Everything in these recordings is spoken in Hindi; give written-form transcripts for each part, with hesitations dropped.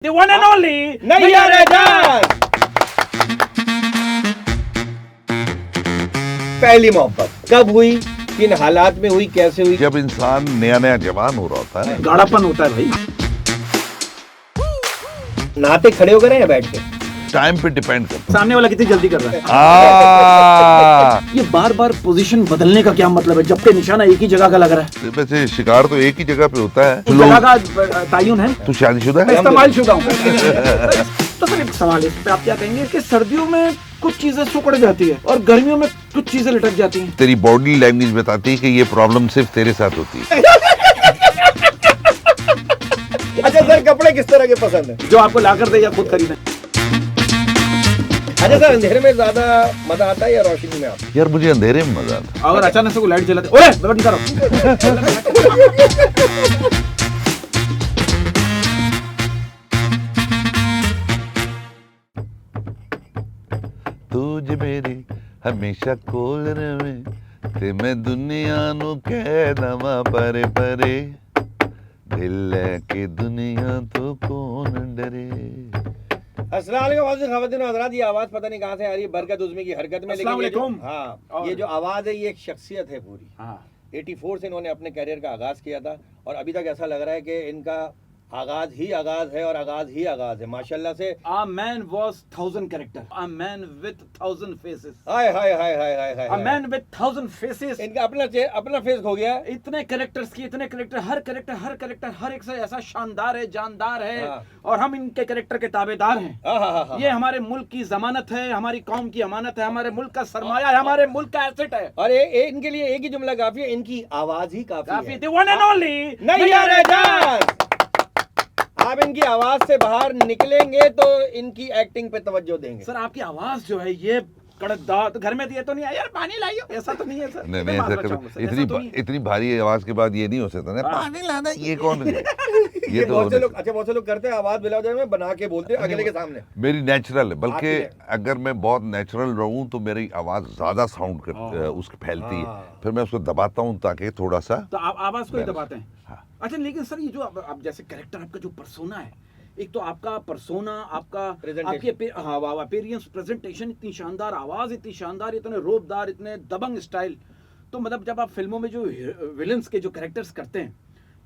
The one and only Nayyar जान। पहली मोहब्बत कब हुई, किन हालात में हुई, कैसे हुई? जब इंसान नया नया जवान हो रहा होता है। गाढ़ापन होता है भाई। नहाते खड़े हो गए या बैठ के? टाइम पे डिपेंड करता सामने वाला कितनी जल्दी कर रहा है। है। ये बार बार पोजीशन बदलने का क्या मतलब है, जबकि निशाना एक ही जगह का लग रहा है। वैसे शिकार तो एक ही जगह पे होता है। उस जगह का तयन है। तू शादीशुदा मैं है? इस्तेमाल शुदा हूँ। तो सर एक सवाल है, इस पे आप क्या कहेंगे कि सर्दियों में कुछ चीजें सुकड़ जाती है और गर्मियों में कुछ चीजें लटक जाती हैं। तेरी बॉडी लैंग्वेज बताती है कि ये प्रॉब्लम सिर्फ तेरे साथ होती है। अच्छा सर, कपड़े किस तरह के पसंद है? जो आपको ला कर दे या खुद खरीदें। अच्छा सर, अंधेरे में ज्यादा मजा आता है या रोशनी में? आप यार मुझे अंधेरे में मजा आता है। अगर अचानक से कोई लाइट जलाते, ओए बटन करो। तुझ मेरी हमेशा कोल रवे ते मैं दुनिया नु कह दवा परे परे दिल लेके दुनिया तो कौन डरे। अस्सलाम वालेकुम ख़वातीन और हज़रात, ये आवाज़ पता नहीं कहाँ से आ रही है, बरकत उज़्मी की हरकत में। अस्सलाम लेकिन ये जो, वालेकुम। हाँ, और- ये जो आवाज़ है ये एक शख्सियत है पूरी। हाँ 84 से इन्होंने अपने कैरियर का आगाज़ किया था और अभी तक ऐसा लग रहा है कि इनका आगाज़ ही आगाज़ है और आगाज़ ही आगाज़ है माशाल्लाह से। A man was 1000 character. A man with 1000 faces. Hi hi hi hi hi hi A man with 1000 faces. इनका अपना फेस खो गया है। इतने कैरेक्टर्स की, इतने कैरेक्टर, हर कैरेक्टर हर एक से ऐसा शानदार है, जानदार है। हाँ। और हम इनके कैरेक्टर के ताबेदार हैं। हाँ हाँ हाँ हाँ। ये हमारे मुल्क की जमानत है, हमारी कौम की अमानत है, हमारे मुल्क का सरमाया है, हमारे मुल्क का एसेट है। और इनके लिए एक ही जुमला काफी है, इनकी आवाज़ ही काफी काफी है। the one and only Nayyar जान। आप इनकी आवाज से बाहर निकलेंगे तो इनकी एक्टिंग पे तवज्जो देंगे। सर आपकी आवाज जो है ये कड़कदार, तो घर में दिए तो नहीं है यार, पानी लाइयो, ऐसा तो नहीं है सर। नहीं मैं नहीं, माफी ऐसा चाहूंगा सर, कभी ऐसा तो नहीं है। इतनी भारी आवाज के बाद ये नहीं हो सकता ना। पानी लाना ये कौन है? ये तो बहुत से होने लोग, अच्छा बहुत से लोग करते हैं, आवाज बिला जाए में बना के बोलते हैं अगले के सामने। मेरी नेचुरल है, बल्कि आपकी अगर मैं बहुत नेचुरल रहूं तो मेरी आवाज ज्यादा साउंड कर उसकी फैलती है। हाँ। फिर मैं उसको दबाता हूं ताकि थोड़ा सा। तो आप आवाज को ही दबाते हैं। हाँ। अच्छा लेकिन सर ये जो आप जैसे कैरेक्टर, आपका जो पर्सोना है, एक तो आपका पर्सोना, आपका Presentation। आपकी अपीयरेंस, प्रेजेंटेशन इतनी शानदार, आवाज इतनी शानदार, इतने रोबदार, इतने दबंग स्टाइल। तो मतलब जब आप फिल्मों में जो विलन्स के जो कैरेक्टर्स करते हैं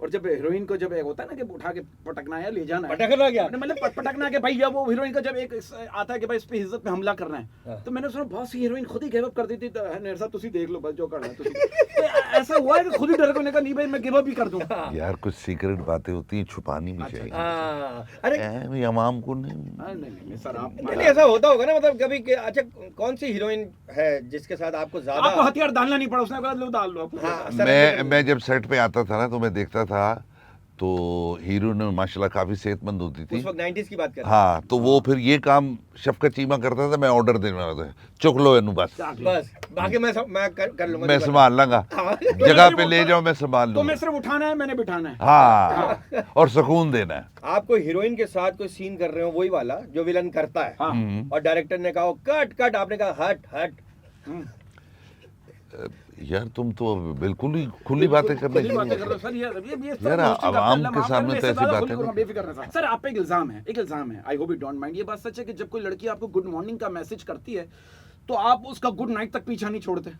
और जब हीरोइन को जब एक होता है ना कि उठा के पटकना है, ले जाना है, पटकना क्या? मतलब पटकना के भाई, या वो हीरोइन का जब एक आता है कि भाई इस पे इज्जत पे हमला करना है, हाँ। तो मैंने सुना बहुत सी हीरोइन खुद ही गिव अप कर देती। तो नेर साहब तुसी देख लो बस जो करना है तुसी। तो ऐसा हुआ है कि खुद ही डर को कहा नहीं भाई मैं गिव अप ही कर दूं। यार कुछ सीक्रेट बातें होती हैं, छुपानी भी चाहिए। हाँ, अरे भाई आवाम को नहीं। नहीं सर आप नहीं, ऐसा होता होगा ना, मतलब कभी अच्छा कौन सी हीरोइन है जिसके साथ आपको ज्यादा आपको हथियार डालना नहीं पड़ा, उसने कहा लो डाल लो आप। हाँ, सर, मैं जब सेट पे आता था ना तो मैं देखता था तो हीरो ने माशाल्लाह काफी सेहतमंद होती थी। उस वक्त 90s की बात कर रहे हाँ, तो वो फिर ये काम शफकत चीमा करता था, मैं ऑर्डर देने वाला था, चुक लो इनू बस, हैं। बस बाकी मैं कर लूंगा। मैं संभाल लूंगा, हाँ। जगह पे ले जाओ मैं संभाल तो मैं लूंगा। सिर्फ उठाना है, मैंने बिठाना है। हाँ, और सुकून देना है। आपको हीरोइन के साथ कोई सीन कर रहे हो, वही वाला जो विलन करता है, हाँ। और डायरेक्टर ने कहा कट कट, आपने कहा हट हट। यार तुम तो बिल्कुल ही खुली बातें करने खुली बातें कर रहे हो सर, ये सर यार, दोस्ती का आवाम पहला के माफ सामने करना, तो इससे ऐसी ज्यादा बातें खुल नहीं। बेफिक्र रहना सर। आप पे एक इल्जाम है, I hope you don't mind. ये बात सच है कि जब कोई लड़की आपको गुड मॉर्निंग का मैसेज करती है तो आप उसका गुड नाइट तक पीछा नहीं छोड़ते।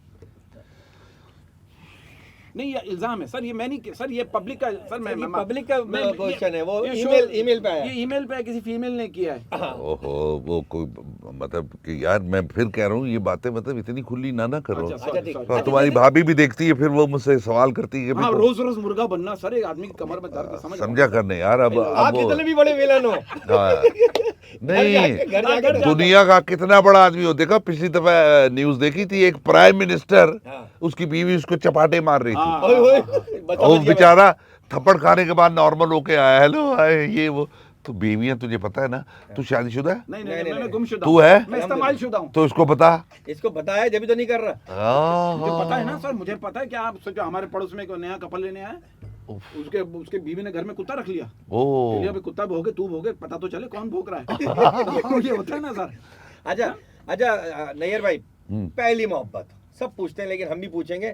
नहीं ये इल्जाम है सर, ये मैं नहीं सर, ये पब्लिक का सर, मैं पब्लिक का मैं- क्वेश्चन है, वो ये ईमेल पे आया। ये ईमेल पे किसी फीमेल ने किया है। ओहो, वो कोई मतलब कि यार मैं फिर कह रहा हूँ ये बातें मतलब इतनी खुली ना करो। अच्छा, अच्छा, sorry, ठीक। sorry। हाँ, तुम्हारी भाभी भी देखती है, फिर वो मुझसे सवाल करती है कि हाँ, भाई रोज रोज मुर्गा बनना सर, एक आदमी की कमर में दर्द, समझ समझा करने यार। अब आप वो कितने भी बड़े विलन हो, हाँ, नहीं, घर जाकर दुनिया का कितना बड़ा आदमी हो। देखा पिछली दफा न्यूज देखी थी, एक प्राइम मिनिस्टर, हाँ। उसकी बीवी उसको चपाटे मार रही थी, हाँ, ओए ओए, बचा वो बच गया बेचारा थप्पड़ खाने के बाद नॉर्मल होके आया, हेलो हाय ये वो। तो बीवियां तुझे पता है ना, तू शादीशुदा है, नहीं नहीं, नहीं नहीं। मैं गुमशुदा तू हूँ। है? मैं इस्तेमाल शुदा हूँ। तो इसको बता। मैं। इसको बताया जब भी तो नहीं कर रहा। मुझे पता है ना सर, मुझे पता है कि आप सोचो हमारे पड़ोस में कोई नया कपल लेने आया, उसके बीवी ने घर में कुत्ता रख लिया। ओ अभी कुत्ता भोगे तू भोगे, पता तो चले कौन भोग रहा है। ये होता है ना सर। अच्छा अच्छा नैयर भाई, हम्म। पहली मोहब्बत सब पूछते हैं लेकिन हम भी पूछेंगे,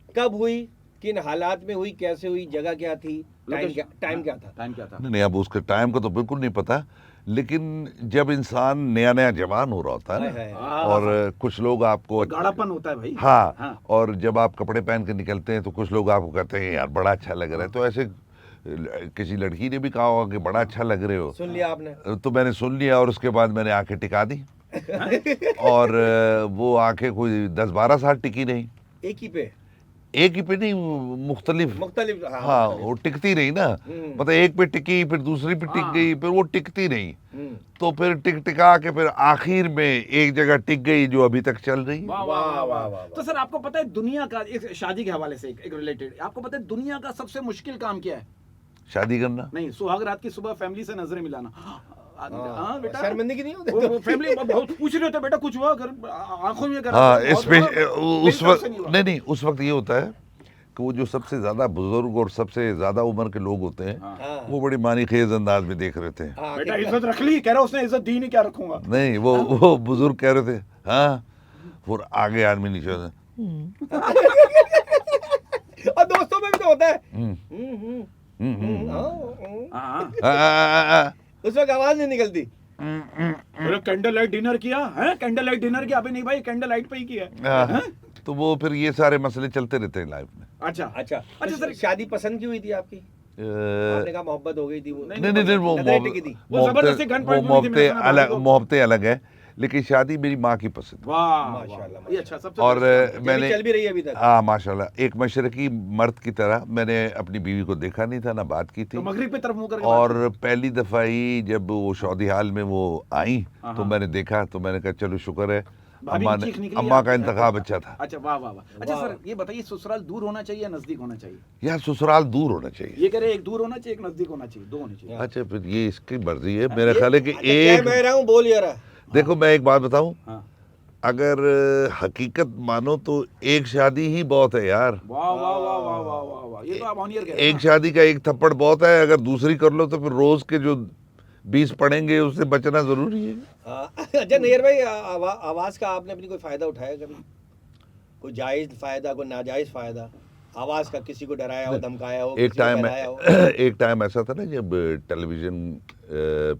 कब हुई, किन हालात में हुई, कैसे हुई, जगह क्या थी, टाइम क्या था? टाइम क्या था? नहीं, अब उसके टाइम का तो बिल्कुल नहीं पता, लेकिन जब इंसान नया नया जवान हो रहा होता है हाय, ना, हाय, हाँ, और कुछ लोग आपको गाढ़ापन होता है भाई। हाँ, हाँ। और जब आप कपड़े पहन के निकलते हैं तो कुछ लोग आपको कहते हैं यार बड़ा अच्छा लग रहा है, तो ऐसे किसी लड़की ने भी कहा होगा कि बड़ा अच्छा लग रहे हो, सुन लिया आपने? तो मैंने सुन लिया और उसके बाद मैंने आंखें टिका दी और वो आंखें कोई 10-12 साल टिकी नहीं, एक ही पे? एक ही पे नहीं, मुख्तलिफ। मुख्तलिफ, हाँ, वो टिकती नहीं ना, मतलब एक पे टिकी, फिर दूसरी पे टिक हाँ। गई, फिर वो टिकती नहीं, हम्म। तो फिर टिक टिका के फिर आखिर में एक जगह टिक गई जो अभी तक चल रही है। वाह वाह, वाह वाह वाह, वाह। वाह, तो सर आपको पता है दुनिया का, इस शादी के हवाले से एक रिलेटेड, आपको पता है दुनिया का सबसे मुश्किल काम क्या है? शादी करना। नहीं, सुहाग रात की सुबह फैमिली से नजरें मिलाना। हाँ बेटा, शर्मिंदगी नहीं होती? वो फैमिली बहुत पूछ रहे होते, बेटा कुछ हुआ घर, आंखों में करा, हाँ, बहुत इसमें हुआ, उस मेरी तरफ वक्त से नहीं हुआ। नहीं, उस वक्त ये होता है कि वो जो सबसे ज्यादा बुजुर्ग और सबसे ज्यादा उम्र के लोग होते हैं, हाँ। वो बड़ी मानी खेज अंदाज में देख रहे थे। हाँ, बेटा इज्जत रख ली, कह रहा उसने इज्जत दी नहीं, क्या रखूंगा? नहीं, वो बुजुर्ग कह रहे थे हाँ, फिर आगे आदमी नीचे होता है, और दोस्तों में भी तो होता है। हाँ, हाँ, उस वक्त आवाज नहीं निकलती। अरे कैंडल लाइट डिनर किया है, कैंडल लाइट डिनर किया? अभी नहीं भाई, कैंडल लाइट पे ही किया। हाँ, तो वो फिर ये सारे मसले चलते रहते हैं लाइफ में। अच्छा अच्छा अच्छा सर, शादी पसंद क्यों हुई थी आपकी? आपने कहा मोहब्बत हो गई थी वो? नहीं नहीं, वो नजरें टिकी थी। वो जबरदस्ती गन पॉइंट में नहीं थी, मैंने सुना अलग, भाभी को। मोहब्बतें अलग है, लेकिन शादी मेरी माँ की पसंद है। वाह माशाल्लाह, वाह, ये अच्छा सबसे और बेस्ट। मैंने चल भी रही है अभी तक? हाँ माशाल्लाह, एक मशरकी मर्द की तरह मैंने अपनी बीवी को देखा नहीं था, ना बात की थी, तो मगरिब पे तरफ मुंह करके बात और पहली दफा ही जब वो शादी हाल में वो आई तो हाँ। मैंने देखा, तो मैंने कहा चलो शुक्र है भाभी अम्मा की ने, चीख निकली अम्मा का आपकी। इंतखाब अच्छा था। अच्छा वाह वाह वाह। अच्छा वाह। सर ये बताइए, ससुराल दूर होना चाहिए या नजदीक होना चाहिए? यार ससुराल दूर होना चाहिए। ये कह रहे एक दूर होना चाहिए, एक नजदीक होना चाहिए, दो होने चाहिए। अच्छा, फिर ये इसकी मर्जी है, मेरा ख्याल है कि अच्छा, क्या मैं एक, रहा हूँ, बोल यार। देखो मैं एक बात बताऊं, हाँ अगर हकीकत मानो तो एक शादी ही बहुत है यार। वाह वाह वाह वाह वाह वाह वाह, ये तो आप ऑनियर कह रहे हैं एक शादी का एक थप्पड़ बहुत है, अगर दूसरी कर लो तो फिर रोज के जो 20 पड़ेंगे उससे बचना जरूरी है। हाँ, अच्छा नैयर भाई, आवाज का आपने अपनी कोई फायदा उठाया कभी? कोई जायज फायदा, कोई नाजायज फायदा आवाज का? किसी को डराया हो, धमकाया हो, एक किसी को टाइम बहलाया हो? एक टाइम ऐसा था ना जब टेलीविजन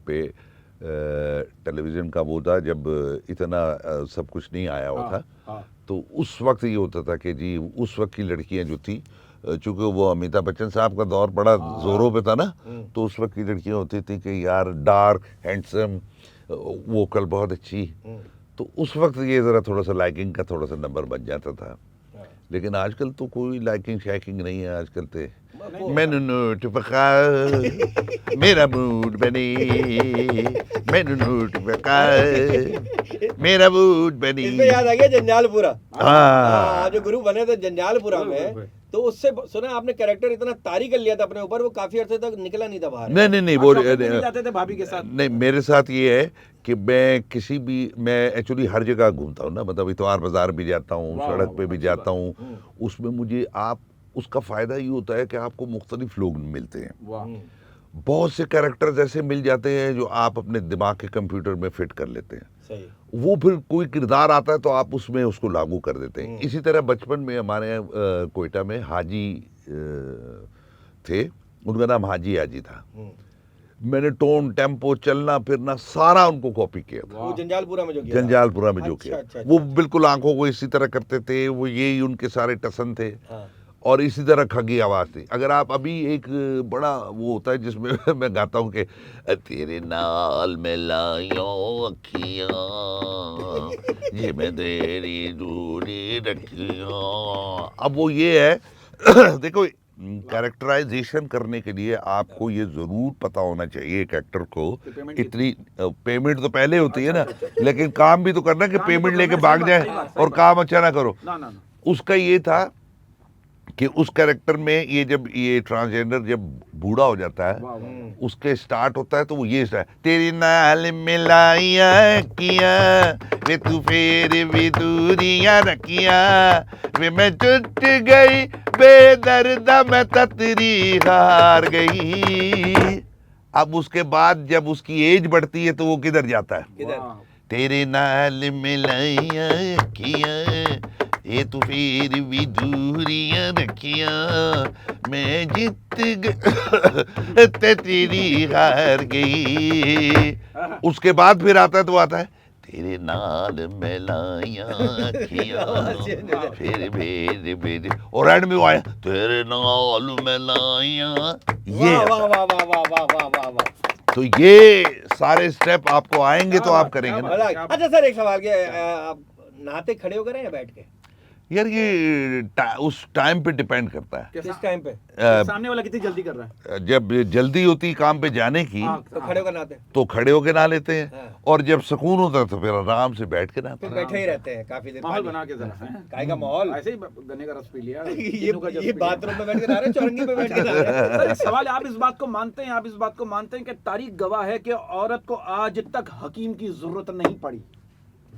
पे टेलीविजन का वो था, जब इतना सब कुछ नहीं आया हुआ था, हाँ तो उस वक्त ये होता था कि जी उस वक्त की लड़कियां जो थी, चूंकि वो अमिताभ बच्चन साहब का दौर बड़ा जोरों पे था ना, तो उस वक्त की लड़कियां होती थी कि यार डार्क हैंडसम, वोकल बहुत अच्छी, तो उस वक्त ये ज़रा थोड़ा सा लाइकिंग का थोड़ा सा नंबर बन जाता था। लेकिन आजकल तो कोई लाइकिंग शाइकिंग नहीं है, आजकल तो मैनू नोट पका मेरा मूड बने, मैनू नोट पका मेरा मूड बनी। इसमें याद आ गया जंजालपुरा। हाँ, जो गुरु बने थे जंजालपुरा में, तो उससे सुना आपने कैरेक्टर इतना तारी कर लिया था अपने ऊपर, वो काफी अर्से तक निकला नहीं था बाहर। नहीं वो shopping पे नहीं जाते थे भाभी के साथ? नहीं, मेरे साथ ये है कि मैं किसी भी, मैं एक्चुअली हर जगह घूमता हूँ ना, मतलब इतवार बाजार भी जाता हूँ, वाह, सड़क वाह, पे भी अच्छी जाता हूँ, उसमें मुझे आप उसका फ़ायदा ये होता है कि आपको मुख्तलिफ लोग मिलते हैं, वाह बहुत से कैरेक्टर्स ऐसे मिल जाते हैं जो आप अपने दिमाग के कंप्यूटर में फिट कर लेते हैं, सही। वो फिर कोई किरदार आता है तो आप उसमें उसको लागू कर देते हैं। इसी तरह बचपन में हमारे यहाँ कोयटा में हाजी थे, उनका नाम हाजी आजी था, मैंने टोन टेम्पो चलना फिरना सारा उनको कॉपी किया था। वो जंजालपुरा में जो किया था। जंजालपुरा में जो अच्छा, किया, अच्छा, वो बिल्कुल आंखों को इसी तरह करते थे, वो यही उनके सारे टसन थे, हाँ। और इसी तरह खगी आवाज थी। अगर आप अभी एक बड़ा वो होता है जिसमें मैं गाता हूँ कि तेरे नाल में लायो अखियां, ये मैं तेरी दूरी रखियां, अब वो ये है देखो, कैरेक्टराइजेशन करने के लिए आपको ये जरूर पता होना चाहिए एक एक्टर को, इतनी पेमेंट तो पहले होती है ना, लेकिन काम भी तो करना कि पेमेंट लेके भाग जाए और काम अच्छा ना करो। उसका ये था कि उस कैरेक्टर में ये जब ये ट्रांसजेंडर जब बूढ़ा हो जाता है, उसके स्टार्ट होता है तो वो ये स्टार्ट, तेरी नाल मिलाइया किया वे तू फेर भी दूरियां रखिया वे मैं टूट गई बेदर्दा मैं ततरी हार गई। अब उसके बाद जब उसकी एज बढ़ती है तो वो किधर जाता है, किधर? तेरे नाल मिलाइया किया ये तो फिर भी दूरियां रखिया मैं जीत ते तेरी हार गई। उसके बाद फिर आता है तो आता है तेरे नाल मिलाइया अखियां फिर मेरे मेरे, और एंड में वो आया तेरे नाल मिलाइया। ये वाह वाह वाह वाह वाह वाह वाह वाह वाह। तो ये सारे स्टेप आपको आएंगे तो आप करेंगे ना। मजा आ गया। अच्छा सर एक सवाल के आप नहाते खड़े होकर या बैठ के? यार ये उस टाइम पे डिपेंड करता है। किस टाइम पे? सामने वाला कितनी जल्दी कर रहा है। जब जल्दी होती काम पे जाने की तो खड़े होकर नहाते? तो खड़े होके नहा लेते हैं, हाँ। और जब सुकून होता है तो फिर आराम से बैठ के नहाते फिर हैं। बैठे ही रहते हैं काफी देर। माहौल पानी- बना के जरा काय का माहौल? ऐसे ही गन्ने का रस पी लिया ये बाथरूम में बैठ के नहा रहे हैं, चौरंगी पे बैठ के नहा रहे हैं। सर एक सवाल है, आप इस बात को मानते हैं, आप इस बात को मानते हैं कि तारीख गवाह है कि औरत को आज तक हकीम की जरूरत नहीं पड़ी।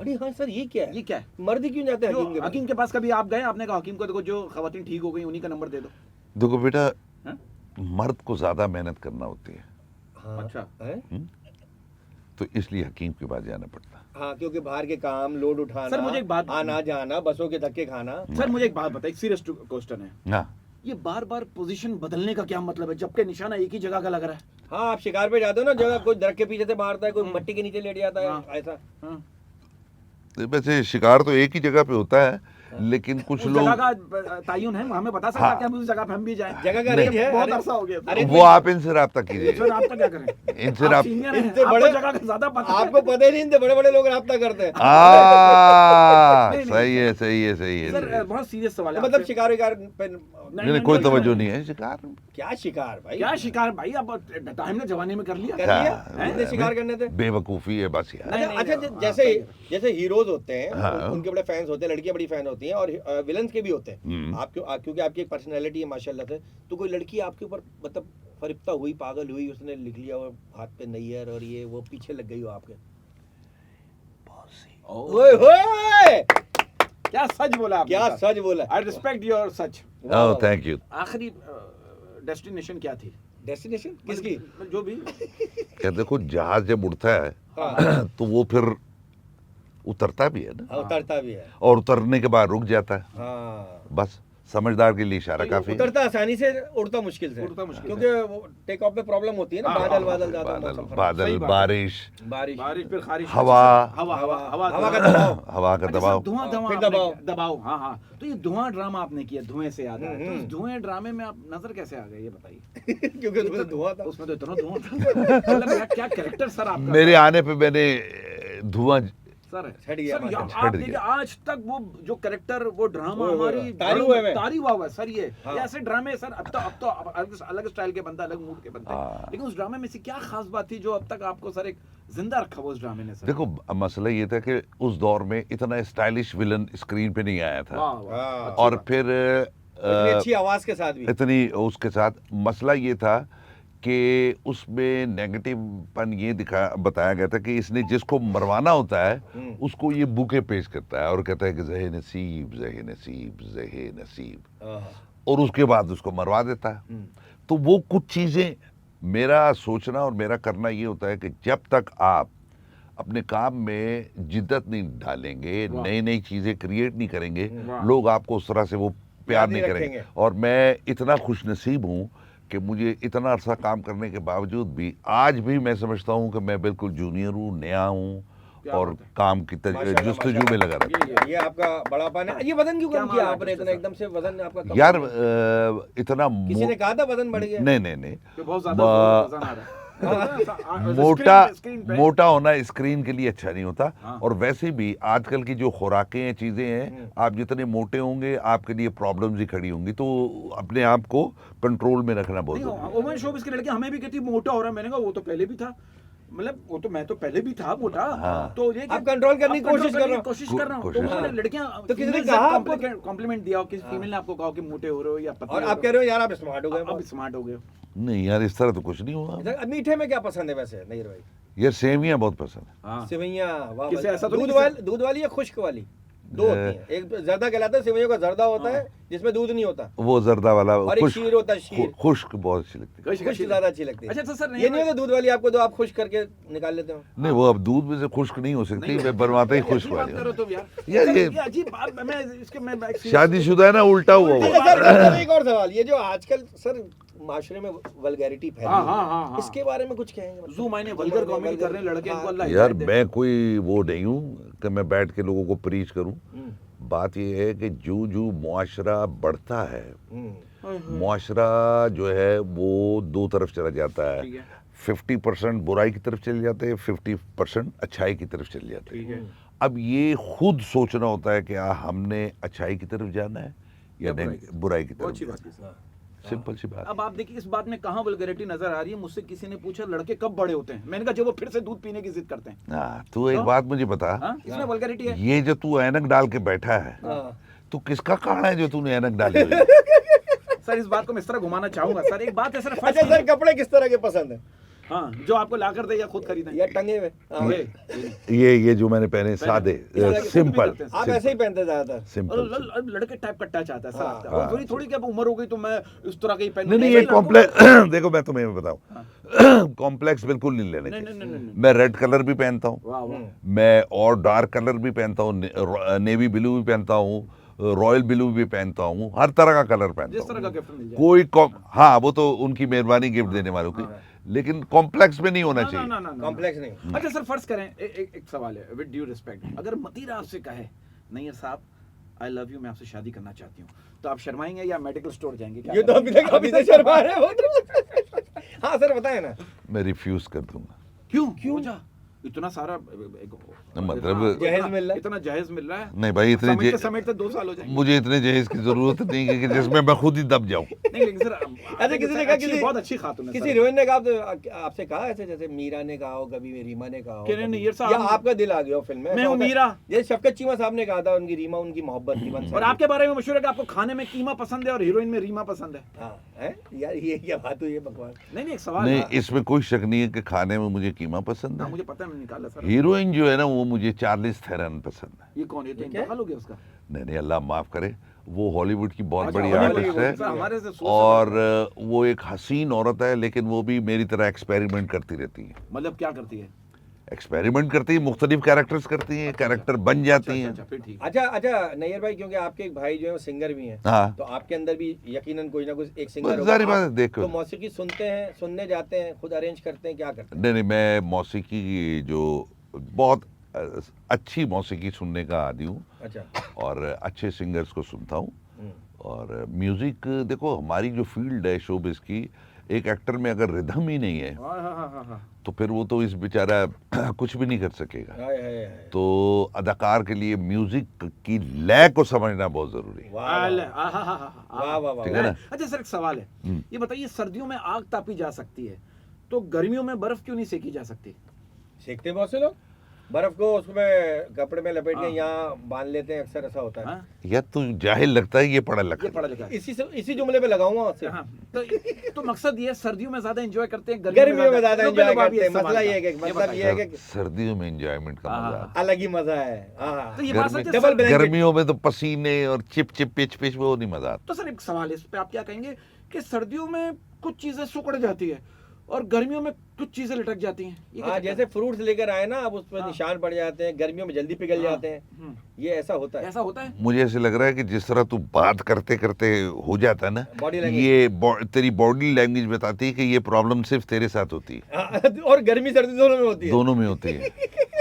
अरे हाँ सर ये क्या है? ये क्या है? मर्द ही क्यों जाते हैं जो हकीम के पास? हकीम के पास कभी आप गए, आपने कहा हकीम को देखो जो खवातीन ठीक हो गई उन्हीं का नंबर दे दो। देखो बेटा, हाँ? मर्द को ज्यादा मेहनत करना होती है, हाँ, अच्छा। है? तो इसलिए हकीम के पास जाना पड़ता है। हाँ क्योंकि बाहर के काम, लोड उठाना, सर, मुझे एक बात- आना जाना, बसों के धक्के खाना। सर मुझे एक बात बताइए, सीरियस क्वेश्चन है, हाँ, ये बार बार पोजीशन बदलने का क्या मतलब है जबकि निशाना एक ही जगह का लग रहा है। हाँ आप शिकार पे जाते हो ना, जगह कोई दरख्त के पीछे से मारता है, कोई मट्टी के नीचे लेट जाता है, हाँ। ऐसा। हाँ। तो वैसे शिकार तो एक ही जगह पे होता है, लेकिन कुछ उस लोग जगह का तायुन है, हमें बता सकता हाँ। कि हम उस जगह पे हम भी जाएं। जगह का नहीं। रेंज है। बहुत अरे- अरसा हो गया। अरे वो आप इनसे रब्ता कीजिए। फिर आप तो क्या करें? इनसे आप आप सीनियर हैं, इनसे आपको बड़े- जगह का ज्यादा पता है। आपको पता ही नहीं, इनसे बड़े बड़े लोग राब्ता करते हैं। नहीं, नहीं। सही है, सही है, सही है, सर सही है। बहुत सीरियस सवाल है तो मतलब आपसे। शिकार विकार पे नहीं, कोई तवज्जो नहीं है शिकार। क्या शिकार भाई? क्या शिकार भाई, अब टाइम ने जवानी में कर लिया। कर क्या? लिया? कितने शिकार करने थे? बेवकूफी है बस यार। नहीं, अच्छा अच्छा, नहीं, जैसे हाँ, जैसे हीरोज होते हैं, हाँ। उनके बड़े फैंस होते हैं, लड़कियां बड़ी फैन होती हैं, और विलन्स के भी होते हैं। हम्म। आप क्योंकि आपकी एक पर्सनैलिटी है माशाल्लाह से, तो कोई लड़की आपके ऊपर मतलब फरिश्ता हुई, पागल हुई, उसने लिख लिया और हाथ पे नैयर और ये वो पीछे लग गई हो आपके। ओए होए, क्या सच बोला आपने क्या सर? सच बोला। I respect your such. Oh thank you. आखिरी डेस्टिनेशन क्या थी? डेस्टिनेशन किसकी? जो भी। क्या देखो, जहाज जब उड़ता है हाँ, तो वो फिर उतरता भी है ना, हाँ, उतरता भी है। और उतरने के बाद रुक जाता है। हाँ, बस समझदार के लिए इशारा काफी है। उतरता आसानी से, उड़ता मुश्किल से। उड़ता मुश्किल क्योंकि टेक ऑफ में प्रॉब्लम होती है ना, हाँ, बादल हाँ, बादल ज्यादा, बादल मौसम खराब। बादल सही बात है। बारिश, बारिश, बारिश फिर खारिश, हवा, हवा हवा हवा हवा का दबाव। हवा का अच्छा, दबाव। सर, धुआं धुआं फिर आपने दबाव। किया, दबाव, हाँ हाँ। तो ये धुआं ड्रामा आपने किया, धुएं से याद आया, तो हम्म। उस धुएं ड्रामे में आप नजर कैसे आ गए ये बताइए। क्योंकि उसमें तो धुआं था। उसमें तो इतना धुआं था। मतलब यार क्या कैरेक्टर सर आपका। मेरे आने पे मैंने धुआं सर छट गया, सर माशाल्लाह। आप छट देखिए गया। आज तक वो जो कैरेक्टर, वो ड्रामा ओए, ओए, हमारी तारी हुए में। तारी हुआ है सर। ये हाँ। ऐसे ड्रामे सर अब तो अलग स्टाइल के बनता है, अलग मूड के बनते हैं, हाँ। लेकिन उस ड्रामे में से क्या खास बात थी जो अब तक आपको सर एक जिंदा रखा वो उस ड्रामे ने सर? देखो, मसला ये था कि उस दौर में इतना स्टाइलिश विलन स्क्रीन पे नहीं आया था, वाह वाह, हाँ। अच्छी और बात। फिर इतनी अच्छी आवाज के साथ भी। इतनी उसके साथ मसला ये था कि उसमें नेगेटिवपन ये बताया गया था कि इसने जिसको मरवाना होता है उसको ये बुके पेश करता है और कहता है कि ज़हे नसीब, ज़हे नसीब, ज़हे नसीब, हाँ, और उसके बाद उसको मरवा देता है। तो वो कुछ चीज़ें, मेरा सोचना और मेरा करना ये होता है कि जब तक आप अपने काम में जिद्दत नहीं डालेंगे, वाह। नई नई चीज़ें क्रिएट नहीं करेंगे, वाह। लोग आपको उस तरह से वो प्यार याद नहीं नहीं करेंगे। रखेंगे। और मैं इतना खुशनसीब हूँ कि मुझे इतना अरसा काम करने के बावजूद भी आज भी मैं समझता हूँ कि मैं बिल्कुल जूनियर हूँ, नया हूँ, क्या और बात है। काम की माशाल्लाह, जुस्तजू में माशाल्लाह। लगा रहता हूँ। ये आपका बड़ापन है। ये वजन क्यों क्या कम किया माल आपने है इतना सर? एकदम से? वजन आपका कम यार हो गया? इतना किसी ने कहा था वजन बढ़ गया? नहीं नहीं नहीं, कि बहुत ज्यादा वजन आ रहा है। मोटा स्क्रीन पे। मोटा होना स्क्रीन के लिए अच्छा नहीं होता। हाँ। और वैसे भी आजकल की जो खुराकें हैं, चीज़ें हैं, आप जितने मोटे होंगे आपके लिए प्रॉब्लम्स ही खड़ी होंगी। तो अपने आप को कंट्रोल में रखना बहुत नहीं, जरूरी है। वुमेन शोबिस की लड़कियां हमें भी कहती मोटा हो रहा है, मैंने कहा वो तो पहले भी था, मतलब वो तो मैं तो पहले भी था मोटा। हाँ। तो ये आप कंट्रोल करने की कोशिश कर रहे हो। कोशिश कर रहा हूँ। तो कोशिश। उन्होंने हाँ। लड़कियां, तो किसी ने females कहा ने आपको? कॉम्प्लीमेंट दिया हो, किसी फीमेल ने आपको कहा कि मोटे हो रहे हो या पतले और हो आप कह रहे हो यार आप स्मार्ट हो गए अब स्मार्ट हो गए हो। नहीं यार, इस तरह तो कुछ नहीं हुआ। इधर मीठे में क्या पसंद है वैसे नहीं भाई? यार सेवियां बहुत पसंद है। हाँ। सेवइयां, वाह किसे वाह। ऐसा तो नहीं दूध किसे- वाली, दूध वाली या खुश्क वाली? दो होती हैं। एक जर्दा कहलाता है, सेवइयों का जर्दा होता है, जिसमें दूध नहीं होता, वो जर्दा वाला और एक खुश्क शीर होता है, शीर खुश्क बहुत अच्छी लगती है। खुश्क ज्यादा अच्छी लगती है। अच्छा तो सर ये नहीं होता दूध वाली आपको तो आप खुश करके निकाल लेते हो। नहीं वो अब दूध में से खुश्क नहीं हो सकती, मैं बनवाता ही खुश्क बात करो वाली। तुम यार यार सर, ये ये अजीब बात मैं इसके मैं शादीशुदा है ना, उल्टा हुआ अच्छा हुआ। सर, एक और सवाल, ये जो आजकल सर माशरे में वल्गैरिटी फैली हाँ, है, हाँ, हाँ, हाँ। इसके बारे में कुछ कहेंगे? जू मायने वल्गर कॉमेडी कर रहे हैं लड़के, इनको अल्लाह यार हिदायत दे। मैं कोई वो नहीं हूँ कि मैं बैठ के लोगों को प्रीच करूँ। बात ये है कि जो मुआशरा बढ़ता है, मुआशरा जो है वो दो तरफ चला जाता ठीक है। है 50% बुराई की तरफ चले जाते हैं, 50% अच्छाई की तरफ चले जाते ठीक हैं। है अब ये खुद सोचना होता है कि हमने अच्छाई की तरफ जाना है या या नहीं बुराई की बहुत तरफ अच्छी बात जाना की सर। है। सिंपल सी बात। अब आप देखिए इस बात में कहाँ वल्गैरिटी नजर आ रही है। मुझसे किसी ने पूछा लड़के कब बड़े होते हैं, मैंने कहा जब वो फिर से दूध पीने की जिद करते हैं। हाँ तू एक तो? बात मुझे बता, हाँ इसमें वल्गैरिटी है। ये जो तू ऐनक डाल के बैठा है, हाँ। तू किसका काढ़ा है जो तूने ऐनक डाली हुई है? सर इस बात को मैं इस तरह घुमाना चाहूंगा सर। एक बात है सर, फर्स्ट अच्छा सर, कपड़े किस तरह के पसंद है? हाँ जो आपको ला कर दे या खुद खरीदें या टंगे हुए? हाँ। ये जो मैंने पहने सादे तरह के सिंपल करते हैं। आप ऐसे ही पहनते ज्यादातर? और सिंपल। लड़के टाइप कट्टा चाहता है सर हाँ, आपका। हाँ। और थोड़ी थोड़ी क्या उम्र हो गई तो मैं इस तरह के ही पहनूं। नहीं नहीं भाई ये लड़कों कॉम्प्लेक्स देखो मैं तुम्हें बताऊं, कॉम्प्लेक्स बिल्कुल नहीं लेने नहीं, चाहिए। नहीं, नहीं, नहीं। मैं रेड कलर भी पहनता हूँ, को- वाह वाह मैं और डार्क कलर भी पहनता हूँ, नेवी ब्लू भी पहनता हूँ, रॉयल ब्लू भी पहनता हूँ, हर तरह का कलर पहनता जिस तरह का हूँ। गिफ्ट मिल जाए। कोई हाँ वो तो उनकी मेहरबानी गिफ्ट देने वालों की, लेकिन कॉम्प्लेक्स में नहीं होना ना, चाहिए। ना, ना, ना, ना। कॉम्प्लेक्स नहीं। अच्छा सर फर्ज करें एक सवाल है विद ड्यू रिस्पेक्ट, अगर मतीरा आपसे कहे नहीं साहब आई लव यू, मैं आपसे शादी करना चाहती हूँ, तो आप शर्माएंगे या मेडिकल स्टोर जाएंगे? क्या ये तो अभी तक शर्मा रहे हो। हाँ सर बताए ना। मैं रिफ्यूज कर दूंगा। क्यों वजह? इतना सारा मतलब- जहेज मिल रहा है। इतना जहेज मिल रहा है। नहीं भाई इतने समेटते समेटते 2 साल हो जाएंगे। मुझे इतने जहेज की जरूरत नहीं है कि जिसमें मैं खुद ही दब जाऊं। नहीं लेकिन सर अच्छा किसी ने कहा, किसी बहुत अच्छी खातून है किसी सर। हीरोइन ने कहा आपसे कहा ऐसे, जैसे मीरा ने कहा हो कभी, रीमा ने कहा हो कि नहीं, कभी, ये साहब- या आपका दिल आ गया हो फिल्म में? मैं ऐसा हूँ होता है? मीरा। जैसे शफकत चीमा साहब ने कहा था उनकी रीमा उनकी मोहब्बत थी बन और आपके बारे में मशहूर है कि आपको खाने में कीमा पसंद है और हीरोइन में रीमा पसंद है। हाँ है यार, ये क्या बात हुई है बकवास। नहीं एक सवाल नहीं है। इसमें कोई शक नहीं है कि खाने में मुझे कीमा पसंद हाँ है। मुझे पता है, मैंने निकाला सर। हीरोइन जो है ना वो मुझे चार्लिस थेरन पसंद है। ये कौन है? तो ये क्या? इंतकाल हो गया उसका। नहीं नहीं अल्लाह माफ करे, वो हॉलीवुड की बहुत अच्छा, बड़ी हॉलीवुड आर्टिस्ट की है सर, हमारे से सोच से और बड़ा वो एक हसीन औरत है, लेकिन वो भी मेरी तरह एक्सपेरिमेंट करती रहती है। मतलब क्या करती है? एक्सपेरिमेंट करती है, मुख्तलिफ कैरेक्टर्स करती हैं, कैरेक्टर बन जाती हैं। अच्छा फिर ठीक है। अच्छा नैयर भाई, क्योंकि आपके एक भाई जो है वो सिंगर भी हैं, हाँ तो आपके अंदर भी यकीनन कोई ना कोई एक सिंगर बस होगा। सारी बात है, आप देखो। तो मौसीकी सुनते हैं, सुनने जाते हैं, खुद अरेंज करते हैं, क्या करते हैं? नहीं नहीं मैं मौसीकी की जो बहुत अच्छी मौसीकी सुनने का आदी हूँ अच्छा। और अच्छे सिंगर्स को सुनता हूँ। हम्म। और म्यूज़िक देखो हमारी जो फील्ड है शोबिज़ की, एक एक्टर में अगर रिदम ही नहीं है हाँ। तो फिर वो तो इस बेचारा कुछ भी नहीं कर सकेगा। हाय हाय हाय। तो अदाकार के लिए म्यूज़िक की लय को समझना बहुत ज़रूरी है। वाह वाह वाह वाह ठीक है ना? अच्छा सर एक सवाल है, ये बताइए सर्दियों में आग तापी जा सकती है तो गर्मियों में बर्फ क्यों नहीं सेकी जा सकती? सीखते हैं बहुत से लोग बर्फ को उसमें कपड़े में लपेट के हाँ। यहाँ बांध लेते हैं, अक्सर ऐसा होता है। हाँ? या तू जाहिल लगता है, ये पढ़ा ये लगता पढ़ा लिखा है। इसी जुमले पे लगाऊंगा आपसे। हाँ, तो मकसद ये है सर्दियों में ज्यादा एंजॉय करते हैं, गर्मियों में ज्यादा लोग एंजॉय लोग आप करते हैं। इस सवाल मसला का। ये है कि मतलब ये है है। कि सर्दियों में एंजॉयमेंट का हाँ, मजा हाँ, आता अलग ही मजा है। हाँ तो ये बात गर्मी- सच है डबल सर। ब्लैंकेट। गर्मियों में तो पसीने और चिप चिप पिच पिच वो नहीं मजा आता। तो सर एक सवाल है इस पे आप क्या कहेंगे कि सर्दियों में कुछ चीजें सुकड़ जाती है और गर्मियों में कुछ चीजें लटक जाती हैं? ये क्या हाँ, चक्कर जैसे फ्रूट्स लेकर आए ना, अब उस पर हाँ। निशान पड़ जाते हैं, गर्मियों में जल्दी पिघल हाँ। जाते हैं। हम्म, ये ऐसा होता है। ऐसा होता है? मुझे ऐसे लग रहा है कि जिस तरह तू बात करते करते हो जाता है ना, Body language। ये तेरी बॉडी लैंग्वेज बताती है कि ये प्रॉब्लम सिर्फ तेरे साथ होती है। हाँ, और गर्मी सर्दी दोनों में होती है। दोनों में होती है।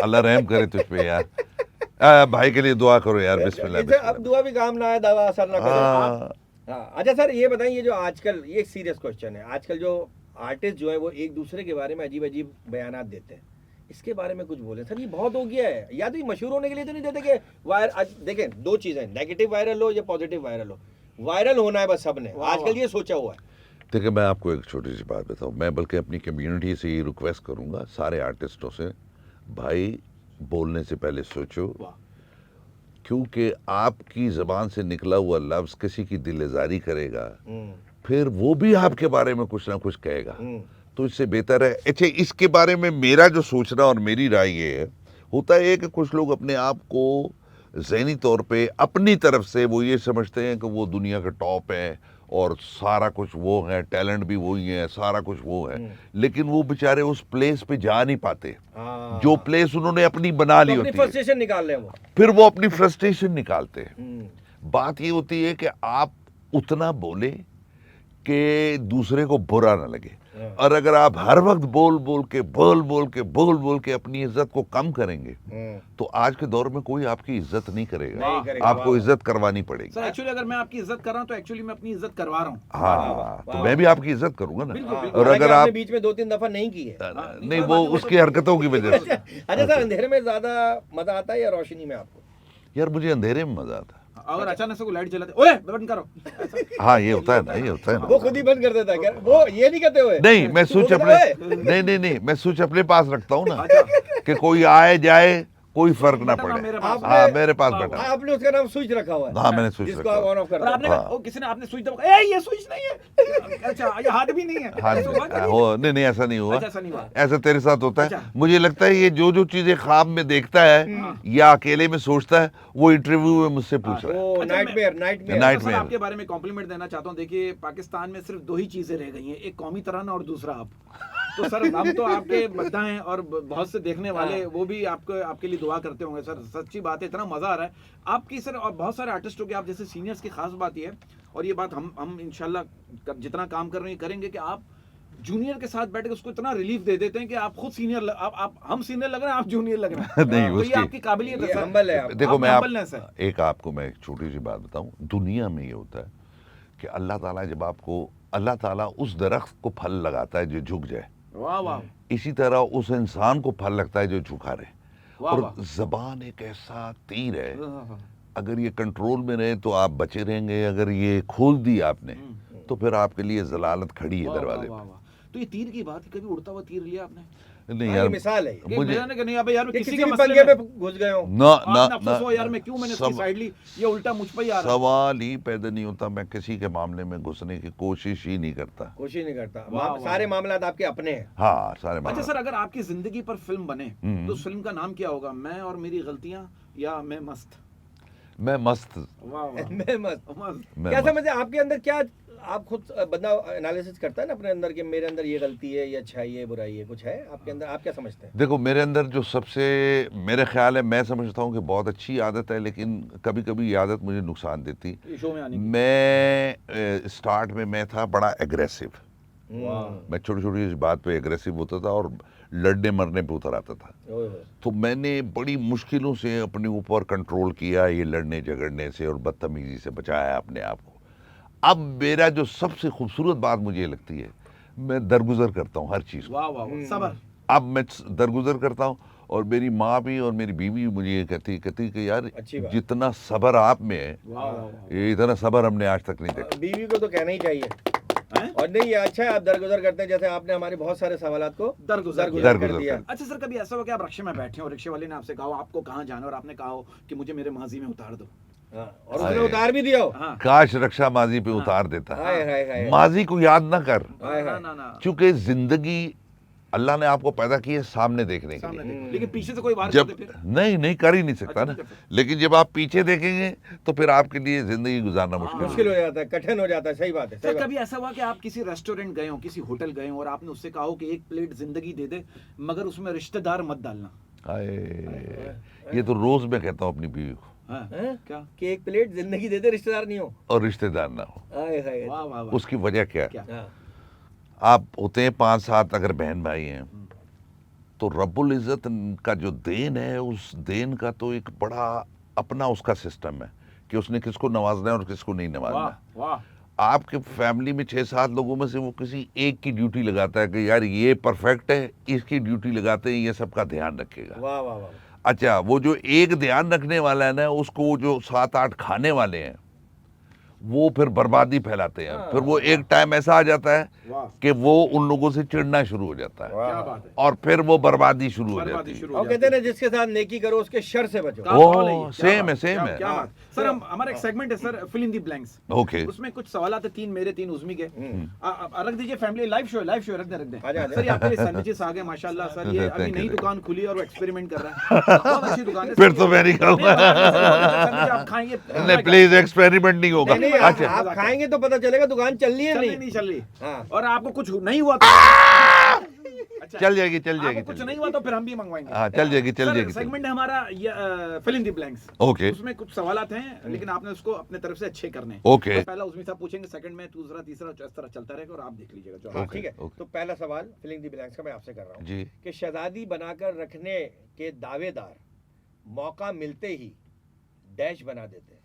अल्लाह रहम करे तुझ पे यार। भाई के लिए दुआ करो यार, बिस्मिल्लाह इससे अब बिस्मिल्लाह। दुआ भी काम ना आए, दवा असर ना करे। हाँ। हाँ, अच्छा सर ये बताइए, ये जो आजकल, ये एक सीरियस क्वेश्चन है, आजकल जो आर्टिस्ट जो है वो एक दूसरे के बारे में अजीब अजीब बयानात देते हैं, इसके बारे में कुछ बोले सर? ये बहुत हो गया है। या तो ये मशहूर होने के लिए तो नहीं देते कि देखें, दो चीजें, नेगेटिव वायरल हो या पॉजिटिव वायरल हो, वायरल होना है बस सबने, आजकल ये सोचा हुआ है। देखिए मैं आपको एक छोटी सी बात बताऊं, मैं बल्कि अपनी कम्युनिटी से ये रिक्वेस्ट करूंगा सारे आर्टिस्टों से, भाई बोलने से पहले सोचो, क्योंकि आपकी ज़बान से निकला हुआ लफ्ज़ किसी की दिलेज़ारी करेगा, फिर वो भी आपके बारे में कुछ ना कुछ कहेगा। तो इससे बेहतर है, अच्छा इसके बारे में मेरा जो सोचना और मेरी राय ये है, होता है कि कुछ लोग अपने आप को ज़हनी तौर पे अपनी तरफ से वो ये समझते हैं कि वो दुनिया के टॉप है और सारा कुछ वो है, टैलेंट भी वही है, सारा कुछ वो है, लेकिन वो बेचारे उस प्लेस पे जा नहीं पाते हाँ। जो प्लेस उन्होंने अपनी बना ली तो अपनी होती है। फ्रस्ट्रेशन निकाल रहे हैं वो। फिर वो अपनी फ्रस्ट्रेशन निकालते हैं। हम्म। बात ये होती है कि आप उतना बोले कि दूसरे को बुरा ना लगे, हाँ। और अगर आप हर वक्त बोल बोल के अपनी इज्जत को कम करेंगे तो आज के दौर में कोई आपकी इज्जत नहीं करेगा, नहीं करेगा, आपको वाह। इज्जत करवानी पड़ेगी। सर एक्चुअली अगर मैं आपकी इज्जत कर रहा हूँ तो एक्चुअली मैं अपनी इज्जत करवा रहा हूँ। हाँ, तो वाह। मैं भी आपकी इज्जत करूंगा ना। बिल्कुल, बिल्कुल। और हालांकि अगर आपने आप बीच में 2-3 दफा नहीं की है। नहीं, वो उसकी हरकतों की वजह से। अच्छा सर, अंधेरे में ज्यादा मजा आता है या रोशनी में आपको? यार मुझे अंधेरे में मजा आता है। अगर अचानक से कोई लाइट जलाते, ओए बंद करो, हाँ, ये होता है ना, ये होता है वो ना। खुद ही बंद कर देता है क्या? वो ये नहीं कहते हुए? नहीं, मैं स्विच वो अपने कहता है, नहीं, मैं स्विच अपने पास रखता हूँ ना, अच्छा। कि कोई आए जाए कोई फर्क ना बटन पड़े। मेरे पास। हाँ, मेरे पास वाह, बटन। आपने उसका नाम स्विच रखा हुआ है। हाँ, मैंने स्विच जिसको रखा आप हुआ। ऑन ऑफ और करते आपने हैं। हाँ। कहा, ओ किसी ने आपने स्विच दबाया, ए ये स्विच नहीं है, अच्छा ये हाथ भी नहीं है, हाँ, ऐसा हुआ कभी? हो नहीं, ऐसा नहीं हुआ। अच्छा, ऐसा नहीं हुआ। ऐसा तेरे साथ होता है। अच्छा। मुझे लगता है ये जो चीजें ख्वाब में देखता है या अकेले में सोचता है, वो इंटरव्यू में मुझसे पूछ रहा है। वो अच्छा, नाइटमेयर मैं नाइट सर में। आपके बारे में कॉम्प्लीमेंट देना चाहता हूँ। देखिए पाकिस्तान में सिर्फ 2 ही चीजें रह गई हैं, एक कौमी तराना और दूसरा आप। तो सर हम तो आपके बद्दा हैं और बहुत से देखने वाले वो भी आपके लिए दुआ करते होंगे सर। सच्ची बात है, इतना मजा आ रहा है आपकी सर, और बहुत सारे आर्टिस्टों के आप जैसे सीनियर्स की खास बात ये है, और ये बात हम इंशाल्लाह जितना काम कर रहे हैं करेंगे, कि आप जूनियर के साथ बैठ के उसको इतना रिलीफ दे देते हैं कि आप खुद सीनियर, आप हम सीनियर लग रहे हैं, आप जूनियर लग रहे हैं। नहीं, तो ये उसकी- आपकी काबिलियत है ये सर। हम्बल है आप। देखो, आप मैं आप humbleness है। एक आपको मैं एक छोटी सी बात बताऊं। दुनिया में ये होता है कि अल्लाह ताला जब आपको, अल्लाह ताला उस दरख्त को फल लगाता है जो झुक जाए, वाह वाह इसी तरह उस इंसान को फल लगता है जो झुका रहे। वाह और वाह। जबान एक ऐसा तीर है, हाँ, अगर ये कंट्रोल में रहे तो आप बचे रहेंगे, अगर ये खोल दी आपने तो फिर आपके लिए जलालत खड़ी है वाह, दरवाजे वाह, वाह, वाह। तो ये तीर की बात है, कभी उड़ता हुआ तीर लिया आपने? पे। नहीं हाँ, यार, ये मिसाल है ये। कि मुझे मेरा नहीं, कि नहीं अबे यार मैं कि किसी किसी के भी मसले पंगे में में घुस गए हो। ना आज अफसोस हो यार, मैं क्यों मैंने उसकी सम- साइड ली, ये उल्टा मुझ पे ही आ रहा है। सवाल ही पैदा नहीं होता। मैं किसी के मामले में घुसने की कोशिश ही नहीं करता। कोशिश नहीं करता। वाह, वाह। सारे मामलात आपके अपने हैं। हाँ, सारे अच्छा मामले। सर, अगर आपकी जिंदगी पर फिल्म बने तो उस फिल्म का नाम क्या होगा? मैं और मेरी गलतियां या मैं मस्त? मैं मस्त। वाह वाह मैं मस्त। मस्त। मैं क्या मस्त। समझते हैं आपके अंदर क्या? आप खुद बंदा एनालिसिस करता है ना अपने अंदर कि मेरे अंदर ये गलती है, ये अच्छाई है, बुराई है, कुछ है आपके अंदर? आप क्या समझते हैं? देखो, मेरे अंदर जो सबसे, मेरे ख्याल है, मैं समझता हूँ कि बहुत अच्छी आदत है, लेकिन कभी कभी ये आदत मुझे नुकसान देती। ये शो में आने की। मैं स्टार्ट में मैं था बड़ा एग्रेसिव। वाह। मैं छोटी छोटी बात पे एग्रेसिव होता था और लड़ने मरने पे उतर आता था। ओए होए। तो मैंने बड़ी मुश्किलों से अपने ऊपर कंट्रोल किया, ये लड़ने झगड़ने से और बदतमीजी से बचाया अपने आप को। अब मेरा जो सबसे खूबसूरत बात मुझे ये लगती है, मैं दरगुजर करता हूँ हर चीज़ को। वाह वाह वाह। सबर। अब मैं दरगुजर करता हूँ, और मेरी माँ भी और मेरी बीवी भी मुझे ये कहती कि यार अच्छी बात। जितना सबर आप में है, वाह वाह वाह। ये इतना सबर हमने आज तक नहीं देखा। बीवी को तो कहना ही चाहिए। हैं? और नहीं, ये अच्छा है आप दरगुजर करते हैं, जैसे आपने हमारे बहुत सारे सवालात को दरगुजर दरगुजर किया। कर दिया। अच्छा सर, कभी ऐसा हो कि आप रिक्शे में बैठे हो, रिक्शे वाले ने आपसे कहा हो आपको कहाँ जाना है, और आपने कहा हो कि मुझे मेरे माजी में उतार दो? हाँ, और हाय। उसने उतार भी दिया हो। हाँ। काश रक्षा माजी पे उतार देता। हाय हाय हाय। माजी को याद ना कर, हाय ना हाय। ना ना। क्योंकि जिंदगी अल्लाह ने आपको पैदा की है सामने देखने के सामने लिए। देखो। लेकिन पीछे से कोई वार जब करते फिर? नहीं कर ही नहीं सकता अच्छा, ना, नहीं कर सकता। लेकिन जब आप पीछे देखेंगे तो फिर आपके लिए जिंदगी गुजारना मुश्किल है। मुश्किल हो जाता है, कठिन हो जाता है। सही बात है, सही सर बात। कभी ऐसा हुआ कि आप किसी रेस्टोरेंट गए हो, किसी होटल गए हो, और आपने उससे कहा हो कि 1 प्लेट जिंदगी दे दे, मगर उसमें रिश्तेदार मत डालना? हाय, ये तो रोज मैं कहता हूँ अपनी बीवी को, हाँ। हैं? क्या? कि 1 प्लेट जिंदगी देते, रिश्तेदार नहीं हो। और रिश्तेदार ना हो। हाय हाय। वाह वाह वाह। उसकी वजह क्या है? क्या? हाँ। आप होते हैं 5-7 अगर बहन भाई हैं, तो रब्बुल इज़्ज़त का जो देन है, उस देन का तो एक बड़ा अपना उसका सिस्टम है कि उसने किसको नवाजना है और किसको नहीं नवाजना। वाह वाह। आपके फैमिली में 6-7 लोगों में से वो किसी एक की ड्यूटी लगाता है कि यार ये परफेक्ट है, इसकी ड्यूटी लगाते हैं, ये सबका ध्यान रखेगा। वाह वाह वाह। अच्छा, वो जो एक ध्यान रखने वाला है ना, उसको वो जो 7-8 खाने वाले हैं, वो फिर बर्बादी फैलाते हैं। हाँ। फिर वो एक टाइम ऐसा आ जाता है वाह कि वो उन लोगों से चिढ़ना शुरू हो जाता है क्या बात है और फिर वो बर्बादी शुरू हो बर्बादी जाती है। शुरू हो और कहते जाती हैं ना, जिसके साथ नेकी करो उसके शर से बचो। क्या ओह, कमाल है ये, क्या सेम बात, है, सेम क्या- है। क्या बात सर। हम हमारा एक सेगमेंट है sir, fill in the blanks. Okay. उसमें कुछ सवाल आते, 3 मेरे 3 उज़मी के। रख दीजिए फैमिली लाइव शो रख दे आजा, आजा। सर। ये आपके लिए सैंडविचेस आ गए माशाल्लाह सर। ये अभी Thank you, नई thank you। दुकान खुली है और वो एक्सपेरिमेंट कर रहा है। बहुत अच्छी दुकान है फिर सर। तो मैं नहीं खाऊंगा। सैंडविच आप खाएंगे नहीं प्लीज, एक्सपेरिमेंट नहीं होगा। नहीं, अच्छा आप खाएंगे तो पता चलेगा दुकान चल रही है चल नहीं। नहीं चल रही हाँ। और आपको कुछ नहीं हुआ तो अच्छा, चल जाएगी, चल जाएगी, आपको कुछ चल नहीं हुआ तो फिर हम भी मंगवाएंगे। हाँ, चल जाएगी, चल जाएगी, चल सेगमेंट है हमारा fill in the blanks. Okay उसमें कुछ सवाल आते हैं लेकिन आपने उसको अपने तरफ से अच्छे करने हैं। ओके। तो पहला उसमें साहब पूछेंगे, सेकंड में दूसरा, तीसरा, इस तरह चलता रहेगा और आप देख लीजिएगा जो हाँ आप- ठीक है। ओके। तो पहला सवाल फिलिंग दी ब्लैंक्स का मैं आपसे कर रहा हूँ जी। कि शहजादी बनाकर रखने के दावेदार मौका मिलते ही डैश बना देते हैं।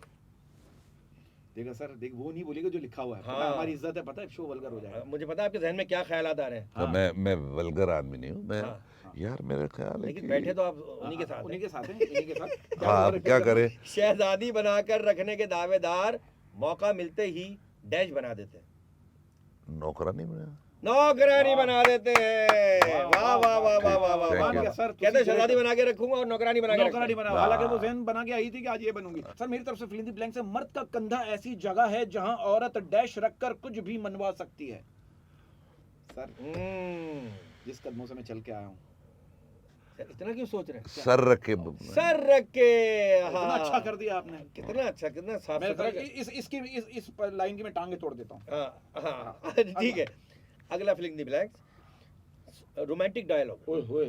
देखा सर, देख वो नहीं बोलेगा जो लिखा हुआ है। पता है, हाँ। हमारी इज्जत है, पता है, शो वल्गर हो जाएगा। मुझे पता है आपके जहन में क्या ख्यालात आ रहे हैं, तो मैं वल्गर आदमी नहीं हूँ मैं। हाँ। यार मेरा ख्याल है लेकिन कि बैठे तो आप उन्हीं के साथ उन्हीं हैं। के साथ हैं, इन्हीं के साथ। हाँ, अब क्या करें। शहजादी बनाकर रखने के दावेदार मौका मिलते ही डैश बना देते हैं। नौकरानी बना। नौकरानी बना देते हैं। वाह वाह वाह वाह वाह वाह Thank वाह you. वाह। सर, कहते हैं शहजादी बना के रखूंगा और नौकरानी बना के नौकरानी रखूंगा। बना, हालांकि वो जहन बना के आई थी कि आज ये बनूंगी। सर मेरी तरफ से फिल इन दी ब्लैंक्स है, मर्द का कंधा ऐसी जगह है जहां औरत डैश रखकर कुछ भी मनवा सकती है। सर जिस कदमों से मैं चल के आया हूँ, इतना क्यों सोच रहे हैं? सर रख के सर रख के। इतना हाँ। अच्छा कर दिया आपने। कितना अच्छा, कितना साफ मैं सुथरा। इस लाइन की मैं टांगे तोड़ देता हूँ। हाँ हाँ ठीक है। अगला filling the blanks, romantic dialogue. ओए होए,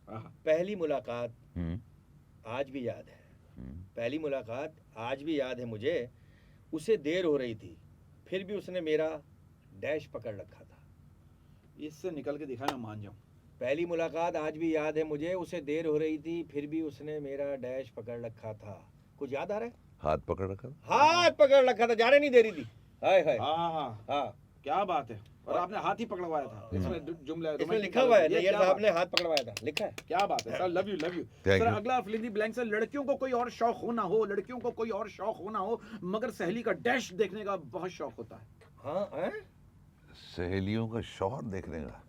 आहा, पहली मुलाकात हम्म, आज भी याद है। हम्म। पहली मुलाकात आज भी याद है मुझे। उसे देर हो रही थी, फिर भी उसने मेरा डैश पकड़ रखा था। इससे निकल के दिखा, मैं मान जाऊँ। पहली मुलाकात आज भी याद है मुझे, उसे देर हो रही थी, फिर भी उसने मेरा डैश पकड़ रखा था। कुछ याद आ रहा है? हाथ पकड़ रखा। हाथ पकड़ रखा था, जाने नहीं दे रही थी। हाय हाय। हाँ हाँ, क्या बात है। और आपने हाथ ही पकड़वाया था। इसमें जुमला इसमें लिखा हुआ है, ये नैयर क्या साहब बात ने हाथ पकड़वाया था, लिखा है। क्या बात है sir, love you love you. Thank sir you. अगला फिल इन दी ब्लैंक्स है, लड़कियों को कोई और शौक हो ना हो, लड़कियों को कोई और शौक हो ना हो, मगर सहेली का डैश देखने का बहुत शौक होता है। हाँ हैं? सहेलियों का शौहर देखने का।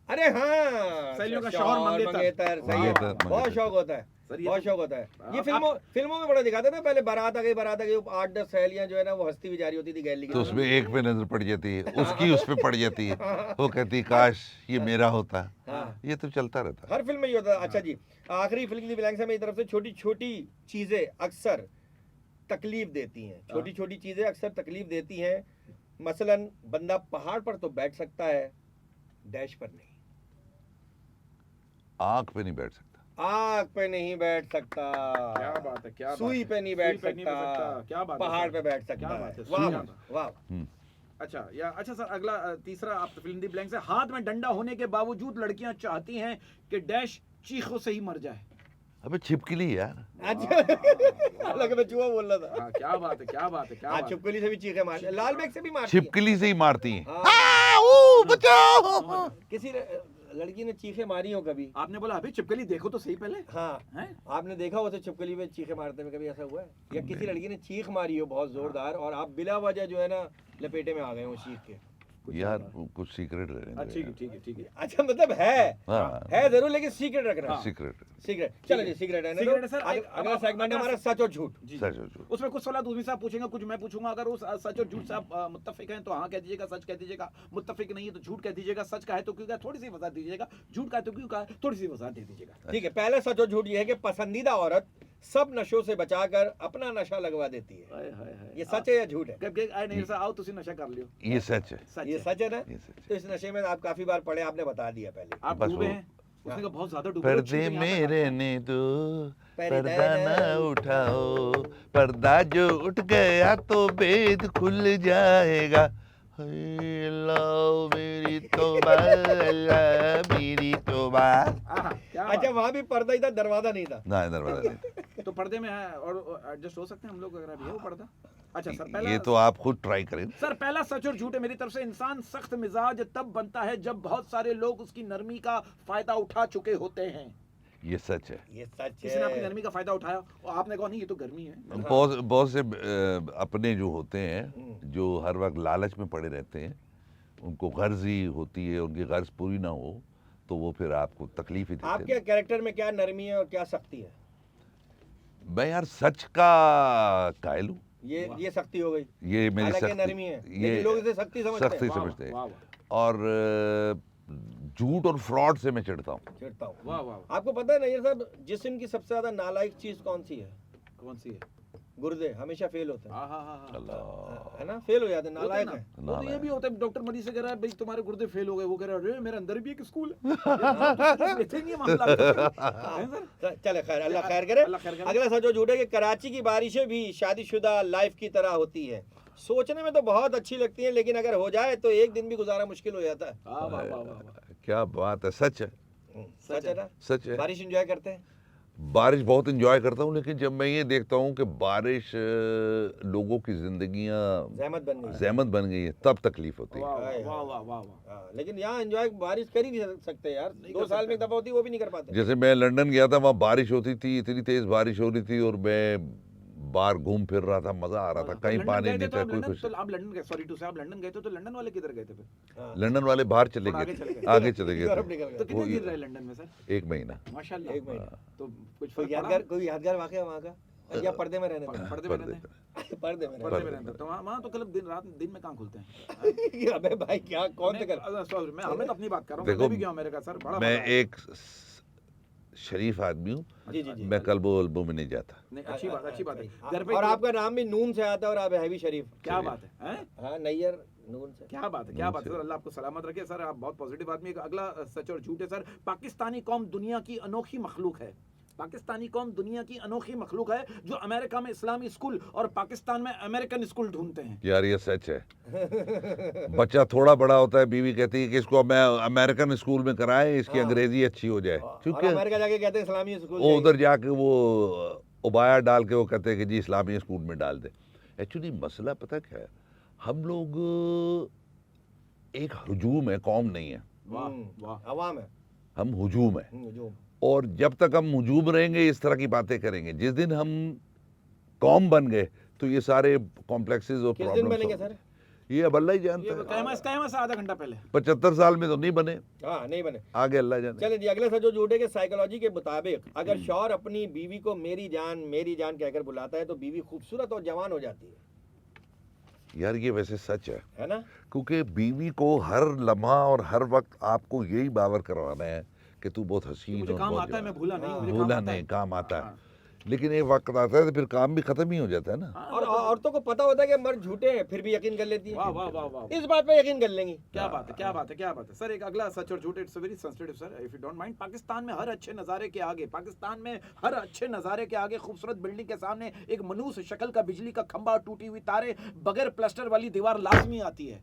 अरे हाँ, सहेलियों का शौहर मंगेतर। सही है। मंगेतर, बहुत मंगेतर। शौक होता है, सर, ये बहुत तो- शौक होता है। ये आप- फिल्मों में बड़ा दिखाता था। पहले बारात आ गई, 8-10 सहेलियां जो है ना वो हंसती हुई जा रही होती थी गैलरी तो उसमें एक पे नजर पड़ जाती है, उसकी उस पे पड़ जाती है, वो कहती काश ये मेरा होता। हाँ। ये तो चलता रहता है। हर फिल्म में ये होता है। अच्छा जी, आखिरी फिल्म दी ब्लैंक्स है मेरी तरफ से, छोटी छोटी चीजें अक्सर तकलीफ देती हैं। छोटी छोटी चीजें अक्सर तकलीफ देती हैं। मसलन बंदा पहाड़ पर तो बैठ सकता है, डैश पर नहीं। आंख पे नहीं बैठ सकता। आग पे नहीं बैठ सकता। क्या बात है, क्या बात सुई है। पे नहीं सुई बैठ पे नहीं बैठ सकता। सकता। क्या बात है पहाड़ सर। पे बैठ सकता क्या है। बात है, वाह सुई वाह पे। वाह। हम्म। अच्छा सर, अगला तीसरा आप फिल इन दी ब्लैंक्स है, हाथ में डंडा होने के बावजूद लड़कियां चाहती हैं कि डैश चीखों से ही मर जाए। अबे छिपकली यार। अच्छा लगा मैं चूहा बोल रहा था। हाँ, क्या बात है, क्या बात है, क्या हाँ, बात है। छिपकली से भी चीखे मारती है, लाल बैग से भी मारती है। छिपकली से ही मारती हैं। हाँ। बचाओ। किसी लड़की ने चीखे मारी हो कभी? आपने बोला अभी चिपकली देखो तो सही पहले। हाँ, हैं? आपने देखा हो तो छिपकली में चीखे मारते में कभी ऐसा हुआ है? या किसी लड़की ने चीख मारी हो बहुत जोरदार और आप बिला वजह जो है ना लपेटे में आ गए हो चीख के? यार कुछ सीक्रेट रहने हाँ, दो ठीक है, यार। ठीक है, ठीक है। अच्छा, मतलब हाँ। है जरूर, लेकिन सीक्रेट रखना है। सीक्रेट। सीक्रेट, चलो जी, सीक्रेट है ना। सीक्रेट है सर। अगला सेगमेंट है हमारा सच और झूठ। जी, सच जी। और झूठ। उसमें कुछ सवाल दूसरी साहब पूछेंगे, कुछ मैं पूछूंगा। अगर उस सच और झूठ से आप मुत्तफिक हैं तो हाँ कह दीजिएगा, सच कह दीजिएगा। मुत्तफिक नहीं है तो झूठ कह दीजिएगा। सच का है तो क्यों कहा, थोड़ी सी वजाहत दीजिएगा। झूठ का है तो क्यों कहा, थोड़ी सी वजाहत दे दीजिएगा। ठीक है, पहला सच और झूठ ये है कि पसंदीदा औरत सब नशों से बचाकर अपना नशा लगवा देती है। हाय, हाय, हाय। ये सच है या झूठ है? कब आए नहीं सर, आओ तुसी नशा कर लियो। ये सच है। सच ये है। सच है ना? ये सच तो इस नशे में आप काफी बार पढ़े, आपने बता दिया पहले। आप बस डूबे वो- हैं, उसने कहा बहुत ज्यादा डूबे। पर्दे मेरे ने दो पर्दा पर्दा ना ना उठाओ, पर्दा जो उठ गया तो भेद खुल जाएगा। हाय अल्लाह मेरी तौबा, अल्लाह मेरी तौबा। क्या अच्छा, वहां भी पर्दा ही था, दरवाजा नहीं था। ना दरवाजा नहीं। तो पर्दे में है और एडजस्ट हो सकते हैं हम लोग अगर अभी है वो पर्दा। अच्छा सर, पहला ये तो आप खुद ट्राई करें। सर पहला सच और झूठ है मेरी तरफ से, इंसान सख्त मिजाज तब बनता है जब बहुत सारे लोग उसकी नरमी का फायदा उठा चुके होते हैं। ये सच है। ये सच किसी ने आपकी है। गर्मी का फायदा उठाया और आपने कहा नहीं ये तो गर्मी है। बहुत बहुत से अपने जो होते हैं, हम्म। जो हर वक्त लालच में पड़े रहते हैं, उनको गर्ज ही होती है, उनकी गर्ज पूरी ना हो तो वो फिर आपको तकलीफ ही देते आपके हैं। कैरेक्टर में क्या नरमी है और क्या सख्ती है? मैं यार सच का कायल हूँ। ये सख्ती हो गई। ये मेरी हालांकि सख्ती, नरमी है, ये लेकिन लोग इसे सख्ती समझते सख्ती हैं। वाह, समझते हैं। वाह, वाह, और झूठ और फ्रॉड से मैं चिढ़ता हूँ। चिढ़ता हूँ। वाह, वाह, वाह। आपको पता है नैयर साहब, जिस्म की सबसे ज्यादा नालायक चीज कौन सी है? कौन सी है? गुर्दे हमेशा फेल होते हैं, हाँ, हाँ, हाँ, हाँ। अल्लाह। है ना? फेल हो जाते हैं, होता है नालायक ना। है। वो तो ये नालायक। भी होता है, डॉक्टर मरीज से कह रहा है भाई तुम्हारे गुर्दे फेल हो गए, वो कह रहा है अरे मेरे अंदर भी एक स्कूल है। ये लेते नहीं है मामला। हैं सर? चले खैर, अल्लाह खैर करे। अल्लाह खैर करे। अगला सच और झूठ है कि कराची की बारिशें भी शादीशुदा लाइफ की तरह होती है। सोचने में तो बहुत अच्छी लगती है, लेकिन अगर हो जाए तो एक दिन भी गुजारा मुश्किल हो जाता है। वाह, वाह, वाह, वाह, वाह। क्या बात है, सच है, सच है ना? सच है। बारिश एंजॉय करते हैं? बारिश बहुत एंजॉय करता हूँ, लेकिन जब मैं ये देखता हूँ कि बारिश लोगों की जिंदगियां जहमत बन गई। जहमत बन गई है, तब तकलीफ होती है। वाह, हाय, वाह, हाय। वाह, वाह, वाह। हाँ, लेकिन यहाँ एंजॉय बारिश कर ही नहीं सकते यार। नहीं 2 कर साल में एक सकते। दफा होती है, वो भी नहीं कर पाते। जैसे मैं लंदन गया था, वहाँ बारिश होती थी, इतनी तेज बारिश हो रही थी और मैं बाहर घूम फिर रहा था, मजा आ रहा था, तो कहीं लंदन पानी गए थे नहीं तो था, आप कोई लंदन, कुछ। तो आप लंदन गए, सॉरी टू से, आप लंदन गए थे तो लंदन वाले किधर गए थे फिर? हाँ। लंदन वाले बाहर चले और गए आगे चले थे, गए। आगे चले गए यूरोप थे। निकल तो गए। कितने वो दिन रहे लंदन में सर? 1 महीना। माशाल्लाह। 1 महीना। तो कुछ कोई फर्क यादगार वाकया वहाँ का? या पर्दे में रहने पड़ा? दें? पर्दे में पर्दे रहते हैं? पर्दे में पर्दे में पर्दे रहते हैं। तो वहाँ तो क्लब दिन में कहाँ खुलते हैं? रहने। अबे भाई क्या कौन से कर? सॉरी, मैं हमें तो अपनी बात कर रहा हूँ, देखो, मैं भी गया हूँ अमेरिका सर, बड़ा मैं मजा आया। एक शरीफ आदमी हूँ, जी जी जी। मैं कल्ब वल्बों में नहीं जाता। नहीं, अच्छी बात, अच्छी बात है। अच्छा। घर पे और आपका नाम भी नून से आता है और आप हैवी शरीफ। क्या बात है, हैं? हाँ, नैयर नून से। क्या बात है, क्या बात है सर, अल्लाह आपको सलामत रखे सर, आप बहुत पॉजिटिव आदमी है। अगला सच और झूठ है सर। पाकिस्तानी कौम दुनिया की अनोखी मखलूक है। पाकिस्तानी कौम दुनिया की अनोखी मखलूक है जो अमेरिका में इस्लामी स्कूल और पाकिस्तान में अमेरिकन स्कूल ढूंढते हैं। यार ये सच है। बच्चा थोड़ा बड़ा होता है, बीवी कहती है कि इसको मैं अमेरिकन स्कूल में कराएं, इसकी हाँ। अंग्रेजी अच्छी हो जाए, और क्योंकि अमेरिका जाके कहते हैं इस्लामी स्कूल वो चाहिए। उधर जाके वो उबाया डाल के वो कहते हैं कि जी इस्लामी स्कूल में डाल दे। एक्चुअली मसला पता क्या है, हम लोग एक हुजूम है, कौम नहीं है, वाह, वाह। अवाम है। हम हुजूम है। जो और जब तक हम हुजूम रहेंगे इस तरह की बातें करेंगे, जिस दिन हम कौम बन गए तो ये सारे कॉम्प्लेक्सेस और किस दिन बनेंगे प्रॉब्लम्स, सर? ये अब अल्लाह ही ये जानता है। कहमा से आधा घंटा पहले। 75 साल में तो नहीं बने, हाँ, नहीं बने। आगे अल्लाह जाने। चले जी, अगले सच जो झूठ है कि साइकोलॉजी के मुताबिक अगर शौहर अपनी बीवी को मेरी जान कहकर बुलाता है तो बीवी खूबसूरत और जवान हो जाती है यार ये वैसे सच है, ना? क्योंकि बीवी को हर लम्हा और हर वक्त आपको यही बावर करवाना है कि तू बहुत हसीन मुझे और काम बहुत आता है, मैं जवान। भूला नहीं हूँ, मुझे काम भूला आता है। नहीं, काम आता है, हाँ। लेकिन एक वक्त आता है तो फिर काम भी खत्म ही हो जाता है ना। हाँ, और औरतों को पता होता है कि मर्द झूठे हैं, फिर भी यकीन कर लेती वाह, है। वाह, वाह, वाह। इस बात पे यकीन कर लेंगी। क्या बात है, क्या बात है, क्या बात है सर। एक अगला सच और झूठ, it's very sensitive sir, if you don't mind. Pakistan में हर अच्छे नज़ारे के आगे, पाकिस्तान में हर अच्छे नज़ारे के आगे खूबसूरत बिल्डिंग के सामने एक मनुष्य शक्ल का बिजली का खंभा और टूटी हुई तारे, बगैर प्लास्टर वाली दीवार लाजमी आती है।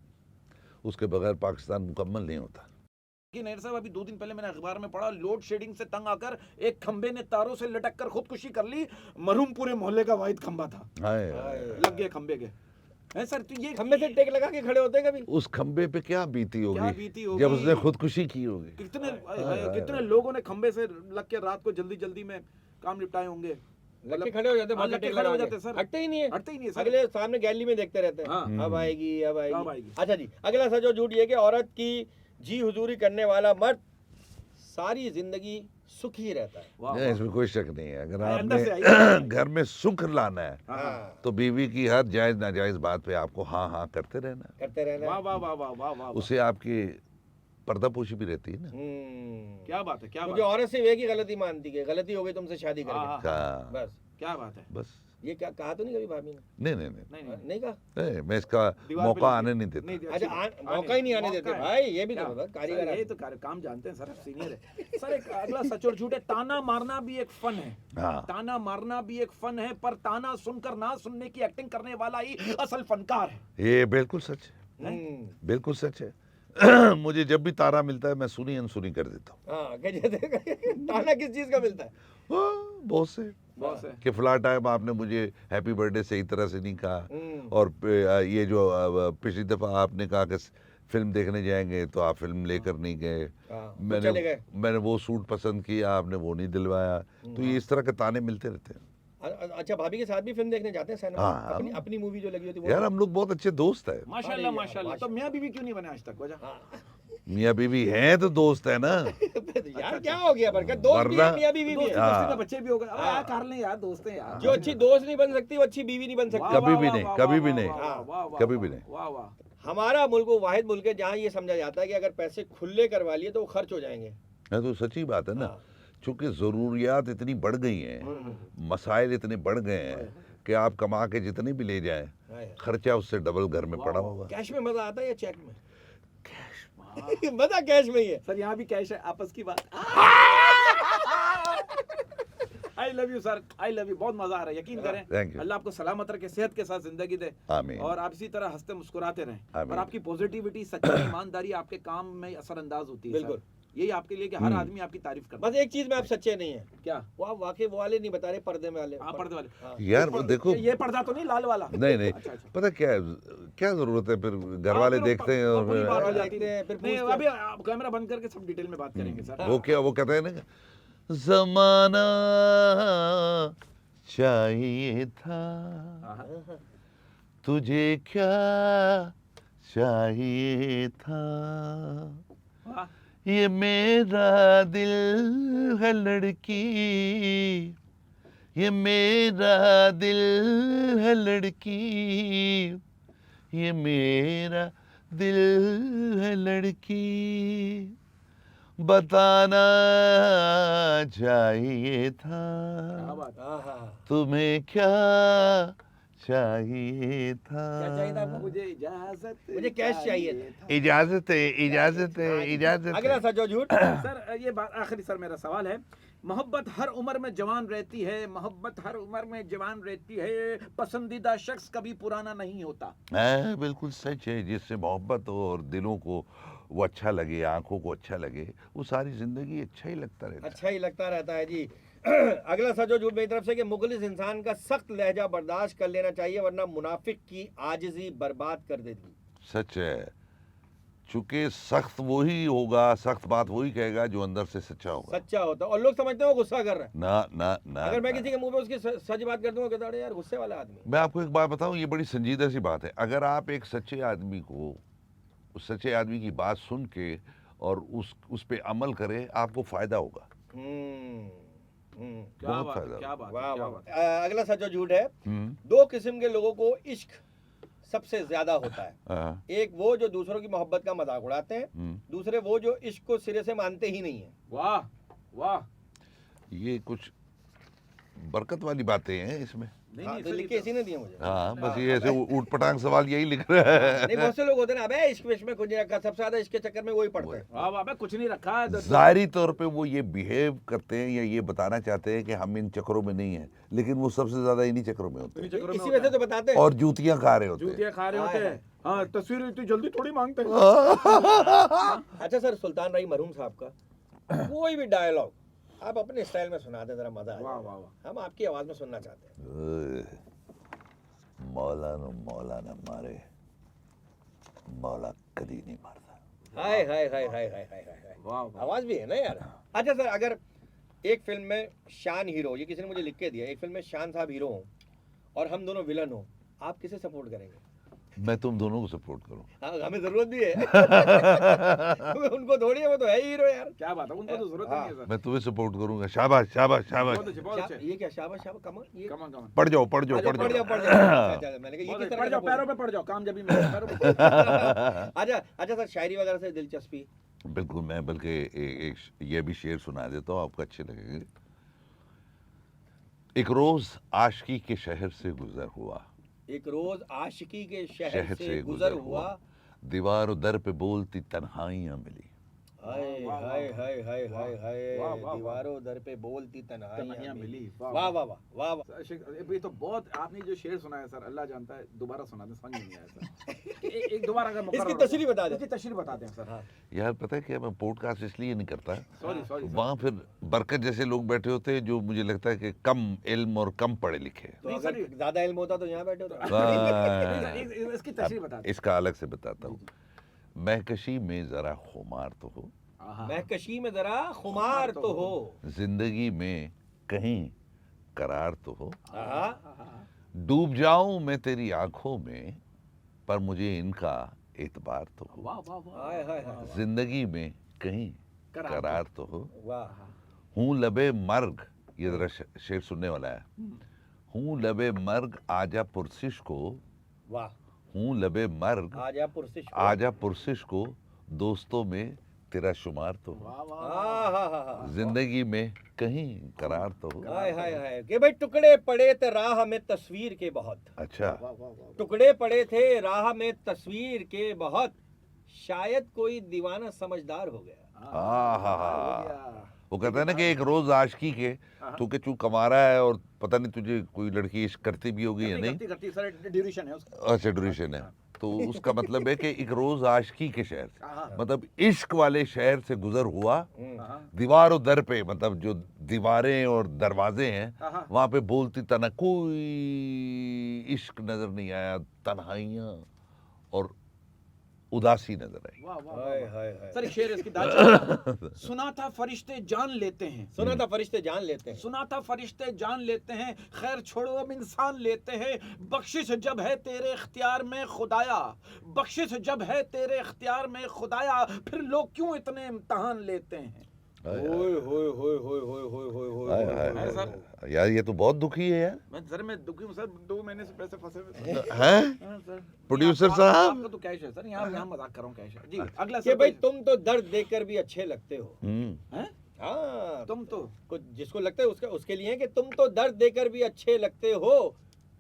उसके बगैर पाकिस्तान मुकम्मल नहीं होता। कि नैयर साहब, अभी 2 दिन पहले मैंने अखबार में पढ़ा, लोड शेडिंग से तंग आकर एक खंबे ने तारों से लटक कर खुदकुशी कर ली। मरहूम पूरे मोहल्ले का वाहिद खंबा था, हाय, लग गए खंबे के। हैं सर, तो ये खम्बे से टेक लगा के खड़े होते हैं कभी? उस खंबे पे क्या बीती क्या होगी बीती होगी? जब उसने खुदकुशी की होगी। कितने लोगों ने खंबे से लग के रात को जल्दी जल्दी में काम निपटाए होंगे। लग के खड़े हो जाते हैं, हाँ, बहुत लग के टेक खड़े हो लगा जाते के। हैं सर। हटते ही नहीं है। हटते ही नहीं है सर। अगले सामने गैलरी में देखते रहते हैं। हाँ। अब आएगी, अब अब आएगी। आएगी। अच्छा जी, अगला सच और झूठ ये कि औरत की जी हुजूरी करने वाला मर्द सारी जिंदगी सुखी रहता है। वाह, नहीं, इसमें कोई शक नहीं है। अगर अंदर से आपने आई। घर में सुख लाना है हाँ, तो बीवी की हर जायज नाजायज बात पे आपको हाँ हाँ करते रहना है। करते रहना वाह, है। वाह, वाह, वाह, वाह, वाह, वाह। उससे आपकी पर्दापोशी भी रहती है ना। क्या बात है, क्या क्योंकि बात है, औरत सिर्फ एक ही गलती मानती है, गलती हो गई तुमसे शादी हाँ, करके। हाँ, बस क्या बात है। बस। ये क्या कहा तो नहीं कभी भाभी ने? नहीं नहीं नहीं नहीं, नहीं, नहीं कहा? नहीं, मैं इसका दीवार पे मौका लगी। आने नहीं देता। नहीं, अच्छा, अच्छी बात। मौका ही नहीं आने मौका देते है। भाई, ये भी क्या? तो बता, सर, कारीगर ये है। तो काम जानते हैं सर, आप सीनियर है सर। एक अगला सच और झूठ है, ताना मारना भी एक फन है। हाँ, ताना मारना भी एक फन है, पर ताना सुनकर ना सुनने की एक्टिंग करने वाला ही असल फनकार है। ये बिल्कुल सच है, बिल्कुल सच है। मुझे जब भी तारा मिलता है मैं सुनी अनसुनी कर देता हूँ। हाँ, कि जैसे ताना किस चीज का मिलता है? बहुत से बहुत है। कि फला टाइम आपने मुझे हैप्पी बर्थडे सही तरह से नहीं कहा, हम्म। और ये जो पिछली दफ़ा आपने कहा कि फिल्म देखने जाएंगे तो आप फिल्म लेकर नहीं गए, हाँ, तो चले गए। मैंने वो सूट पसंद किया, आपने वो नहीं दिलवाया। तो ये इस तरह के ताने मिलते रहते हैं। अच्छा, भाभी के साथ भी फिल्म देखने जाते हैं सिनेमा? हाँ। अपनी अपनी मूवी जो लगी होती है वो? यार हम लोग बहुत अच्छे दोस्त हैं। माशाल्लाह यार, माशाल्लाह। तो मियाँ बीवी क्यों नहीं बने आज तक? वजह? हाँ। मियाँ बीवी हैं तो दोस्त है ना। यार क्या हो गया बरकत, दोस्त भी है, वरना- मियां बीवी भी दोस्ती है। हाँ। दोस्ती का बच्चे भी हो गए। अबे यार कर लें यार, दोस्त हैं यार। जो अच्छी दोस्त नहीं बन सकती वो अच्छी बीवी नहीं बन सकती। वाह, कभी वाह, भी वाह, नहीं, वाह, कभी वाह, भी वाह, नहीं, वाह, वाह, वाह, कभी वाह, भी नहीं। वाह वाह। हमारा मुल्क वो वाहिद मुल्क है जहाँ ये समझा जाता है कि अगर पैसे खुले करवा लिए तो वो खर्च हो जाएंगे। है तो सच्ची बात है ना। हाँ। चूंकि ज़रूरियात इतनी बढ़ गई हैं, मसाइल इतने बढ़ गए हैं कि आप कमा के जितने भी ले जाएं, हाँ। खर्चा उससे डबल घर में पड़ा होगा। कैश में मजा आता है या चेक में? मजा कैश में ही है। सर यहाँ भी कैश है, आपस की बात। I love you sir, I love you. बहुत मजा आ रहा है, यकीन Thank करें। you. अल्लाह आपको सलामत रखे, सेहत के साथ जिंदगी दे, आमीन। और आप इसी तरह हंसते मुस्कुराते रहें, आमीन। और आपकी पॉजिटिविटी, सच्चाई, ईमानदारी आपके काम में असरअंदाज होती है। बिल्कुल। सर यही आपके लिए कि हर आदमी आपकी तारीफ करता बस एक चीज में आप सच्चे नहीं है, क्या? वो आप वाकई वो वाले नहीं बता रहे, पर्दे में वाले। हाँ, पर्दे वाले। हाँ। यार वो देखो, ये पर्दा तो नहीं लाल वाला? नहीं नहीं, अच्छा, अच्छा। पता क्या है, क्या जरूरत है फिर घर वाले हाँ, देखते हैं पूरी बात हो और जाती देखते हैं, है। फिर नहीं, पूछते हैं। अभी आप कैमरा बंद करके सब डिटेल में बात करेंगे सर। वो क्या, वो कहते हैं ना, जमाना चाहिए था, हाँ। तुझे क्या चाहिए था, वाह। ये मेरा दिल है लड़की, ये मेरा दिल है लड़की, ये मेरा दिल है लड़की, बताना चाहिए था, क्या बात है। हाँ। तुम्हें क्या चाहिए था। क्या चाहिए था आपको? मुझे इजाजत, मुझे कैश चाहिए था। इजाजत है, इजाजत है, इजाजत अगला है। सच और झूठ। सर ये बात आखिरी, सर मेरा सवाल है, मोहब्बत हर उम्र में जवान रहती है, मोहब्बत हर उम्र में जवान रहती है, पसंदीदा शख्स कभी पुराना नहीं होता। है, बिल्कुल सच है। जिससे मोहब्बत हो और दिलों को वो अच्छा लगे, आंखों को अच्छा लगे, वो सारी जिंदगी अच्छा ही लगता रहता है। अच्छा ही लगता रहता है जी। अगला सच और झूठ मेरी तरफ से कि मुखलिस इंसान का सख्त लहजा बर्दाश्त कर लेना चाहिए, वरना मुनाफिक की आजिज़ी बर्बाद कर देती। सच है, चूंकि सख्त वही होगा, सख्त बात वही कहेगा जो अंदर से सच्चा होगा। सच्चा होता है, और लोग समझते हैं वो गुस्सा कर रहा है। ना ना ना, अगर मैं ना। किसी के मुंह पे उसकी सच बात कर दूंगा, कहता है यार गुस्से वाला आदमी। मैं आपको एक बात बताऊं, ये बड़ी संजीदा सी बात है। अगर आप एक सच्चे आदमी को, उस सच्चे आदमी की बात सुन के और उस पे अमल करें, आपको फायदा होगा। क्या बहुत बात फायदा है, क्या बात है, वाह क्या वाह। बात है। अगला सच और झूठ है, हम्म, दो किस्म के लोगों को इश्क सबसे ज्यादा होता है। हाँ, एक वो जो दूसरों की मोहब्बत का मजाक उड़ाते हैं, दूसरे वो जो इश्क को सिरे से मानते ही नहीं है। वाह वाह। ये कुछ बरकत वाली बातें हैं इसमें। नहीं हाँ, नहीं तो सर, लिख के ये इसी ने दिए मुझे। हाँ, बस ये ऐसे ऊट पटांग सवाल यही लिख रहा है। नहीं, बहुत से लोग होते हैं ना, अबे इश्क विश्क में कुछ नहीं रखा, सबसे ज्यादा इसके चक्कर में वही पड़ते हैं। वाह वाह, बे कुछ नहीं रखा है। ज़ाहिरी तौर पे वो ये बिहेव करते हैं या ये बताना चाहते हैं कि हम इन चक्रों में नहीं हैं, लेकिन वो सबसे ज्यादा इन्हीं चक्रों में होते हैं इसी वजह से तो बताते हैं। और जूतियां खा रहे होते हैं। जूतियाँ खा रहे होते हैं। हाँ, तस्वीर इतनी जल्दी थोड़ी मांगते हैं। अच्छा सर, सुल्तान रही मरहूम साहब का कोई भी डायलॉग आप अपने स्टाइल में सुना दें, जरा मजा आ वाह जाए। वाह वाह। हम आपकी आवाज में सुनना चाहते हैं। मौलाना मौलाना मारे, मौला कदी नहीं मारता। हाय हाय हाय हाय हाय हाय हाय। वाह वाह। आवाज भी है ना यार। अच्छा सर, अगर एक फिल्म में शान हीरो, ये किसी ने मुझे लिख के दिया, एक फिल्म में शान साहब हीरो हो और हम दोनों विलन हो, आप किसे सपोर्ट करेंगे? मैं तुम दोनों को सपोर्ट करूं। हाँ, हमें जरूरत भी है। उनको थोड़ी है, वो तो है ही हीरो यार। क्या बात है, उनको तो जरूरत नहीं है सर। मैं तुम्हें सपोर्ट करूंगा। शाबाश शाबाश शाबाश। बहुत अच्छे, बहुत अच्छे। ये क्या शाबाश शाबाश, कमर ये कमान कमान। पढ़ जाओ पढ़ जाओ अच्छा, पढ़ पढ़ जाओ। जाओ पढ़ जाओ। अच्छा, मैंने कहा बहुत ये अच्छे। किस पड़ तरह जाओ, का पैरों पे पड़ जाओ, कामयाबी मिले पैरों पे। अच्छा अच्छा सर, शायरी वगैरह से दिलचस्पी? बिल्कुल, मैं बल्कि एक ये भी शेर सुना देता हूँ, आपको अच्छे लगेंगे। एक रोज आशिकी के शहर से गुजर हुआ, एक रोज आशिकी के शहर शहर से गुजर हुआ, दीवार दर पे बोलती तन्हाइयां मिली। हाय वाह, वाह, हाय हाय हाय हाय हाय, वाह, वाह, दीवारों दर पे बोलती तन्हाइयां तन्हाइयां मिली। मिली। वाह, वाह वाह वाह वाह वाह। ये तो बहुत, आपने जो शेर सुनाया सर, अल्लाह जानता है, दोबारा सुना दें, समझ नहीं आया सर। एक दोबारा अगर मौका इसकी हो तो- तशरीह बता दें। इसकी तशरीह बता दें सर। यार पता है क्या, मैं पॉडकास्ट इसलिए नहीं करता, सॉरी सॉरी। वहाँ फिर बरकत जैसे लोग बैठे होते हैं जो मुझे लगता है कि कम इल्म और कम पढ़े लिखे। तो नहीं, अगर सर, ज्यादा इल्म होता तो यहाँ बैठे होते। वाह। इसकी तशरीह बता दें। इसका अलग से बताता हूँ। महकशी में जरा खुमार तो हो, आहा। महकशी में जरा खुमार तो हो। जिंदगी में कहीं करार तो हो, आहा। डूब जाऊं मैं तेरी आंखों में पर मुझे इनका एतबार तो हो, वाह वाह वाह हाय हाय हाय। जिंदगी में कहीं करार करार तो हो, वाह। हूँ लबे मर्ग, ये जरा शेर सुनने वाला है, हूँ लबे मर्ग आजा पुरसिश को, वाह। हूँ लबे मर्ग आजा पुरसिश को। आजा पुरसिश को, दोस्तों में तेरा शुमार तो हो, वाह वाह आहा। जिंदगी में कहीं करार तो हो। हाय हाय हाय कि भाई टुकड़े पड़े थे राह में तस्वीर के बहुत, अच्छा, वाह वाह वाह। टुकड़े पड़े थे राह में तस्वीर के बहुत, शायद कोई दीवाना समझदार हो गया। आहा। वो कहता है ना कि एक रोज आशिकी के तू के चू कमा रहा है और पता नहीं तुझे कोई लड़की इश्क करती भी होगी या नहीं, करती सर, ड्यूरेशन है उसका। अच्छा ड्यूरेशन है, तो उसका मतलब है कि एक रोज आशिकी के शहर से, आहा। मतलब इश्क वाले शहर से गुजर हुआ, आहा। दीवार और दर पे, मतलब जो दीवारें और दरवाजे हैं आहा। वहां पे बोलती तना कोई इश्क नजर नहीं आया, तन्हाइयां और उदासी नजर आई। वाह वाह हाय वाह। हाय हाय। सर एक शेर इसकी दाल सुना था फरिश्ते जान लेते हैं, सुना था फरिश्ते जान लेते हैं। सुना था फरिश्ते जान लेते हैं, खैर छोड़ो अब इंसान लेते हैं, बख्शिश जब है तेरे इख्तियार में खुदाया, बख्शिश जब है तेरे इख्तियार में खुदाया, फिर लोग क्यों इतने इम्तहान लेते हैं। हाय होय होय होय होय होय होय होय होय हाय होय हाय होय सर। हाय। यार ये तो बहुत दुखी है यार। मैं सर मैं दुखी हूँ सर, 2 महीने से पैसे फंसे हुए हैं। हैं हाँ, सर। प्रोड्यूसर आप- साहब। आपका तो कैश है सर, यहाँ मजाक कर रहा हूँ, कैश है जी। अगला कि सर भाई तुम तो दर्द देकर भी अच्छे लगते हो। हैं? हाँ, तुम तो कुछ जिसको लगता है उसका उसके लिए है कि तुम तो दर्द देकर भी अच्छे लगते हो,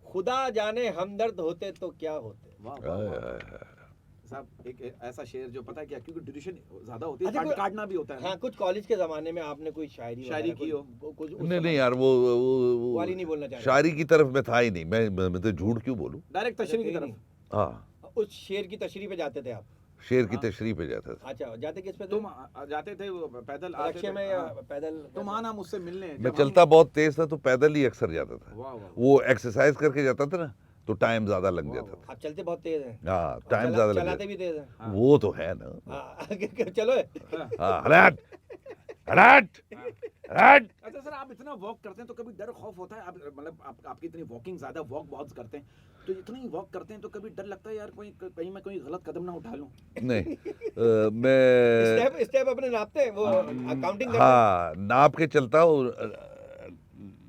खुदा जाने हमदर्द होते तो क्या होते। वाह वाह वाह। साहब एक ऐसा शेर जो पता है क्या, क्योंकि ड्यूरेशन ज्यादा होती है, अच्छा, कोई- काटना भी होता है ना। हाँ, कुछ कॉलेज के जमाने में आपने कोई शायरी शायरी वगैरह की हो? कुछ उस नहीं समय- नहीं यार, वो वाली नहीं बोलना चाह रहे। शायरी की तरफ मैं था ही नहीं, मैं तो झूठ क्यों बोलूं। डायरेक्ट तशरीह की अच्छा, तरफ। हाँ, उस शेर की तशरीह पे जाते थे आप? शेर की तशरीह पे जाता था। अच्छा, जाते किस पे थे? तुम जाते थे वो पैदल आते रक्षे थे? में या हाँ। पैदल? तुम आना मुझसे मिलने मैं जब हम- चलता बहुत तेज था तो पैदल ही अक्सर जाता था। वाह वाह वो एक्सरसाइज करके जाता था ना तो टाइम ज्यादा लग वाह, जाता आप चलते बहुत तेज हैं। था। हाँ, टाइम ज्यादा लग चलाते जाता भी तेज हैं। था। वो तो है ना। हाँ, चलो। हाँ, हट हट हट। अच्छा सर, आप इतना वॉक करते हैं तो कभी डर खौफ होता है? आप मतलब आपकी इतनी वॉकिंग ज्यादा वॉक बहुत करते हैं, तो इतनी वॉक करते हैं तो कभी डर लगता है यार कोई कहीं मैं कोई गलत कदम ना उठा लूं? नहीं, मैं स्टेप अपने नापते हैं, वो काउंटिंग करते हैं। हाँ नाप के चलता हूँ,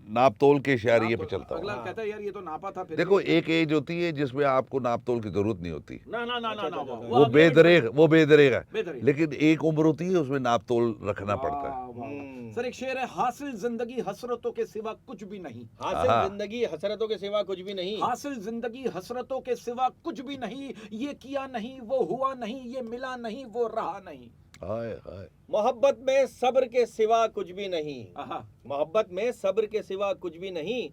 नाप तोल के इशारे पे चलता अगला हूँ। कहता है यार ये तो नापा था फिर देखो भी- एक एज होती है जिसमें आपको नाप तोल की जरूरत नहीं होती, ना ना ना ना ना वो बेदरेग है, बेदरेग। लेकिन एक उम्र होती है उसमें नाप तोल रखना पड़ता है। सर एक शेर है, हासिल जिंदगी हसरतों के सिवा कुछ भी नहीं, हासिल हाँ। जिंदगी हसरतों के सिवा कुछ भी नहीं। हासिल जिंदगी हसरतों के सिवा कुछ भी नहीं, ये किया नहीं वो हुआ नहीं, ये मिला नहीं वो रहा नहीं। हाय हाय। मोहब्बत में सब्र के सिवा कुछ भी नहीं, आहा। मोहब्बत में सब्र के सिवा कुछ भी नहीं,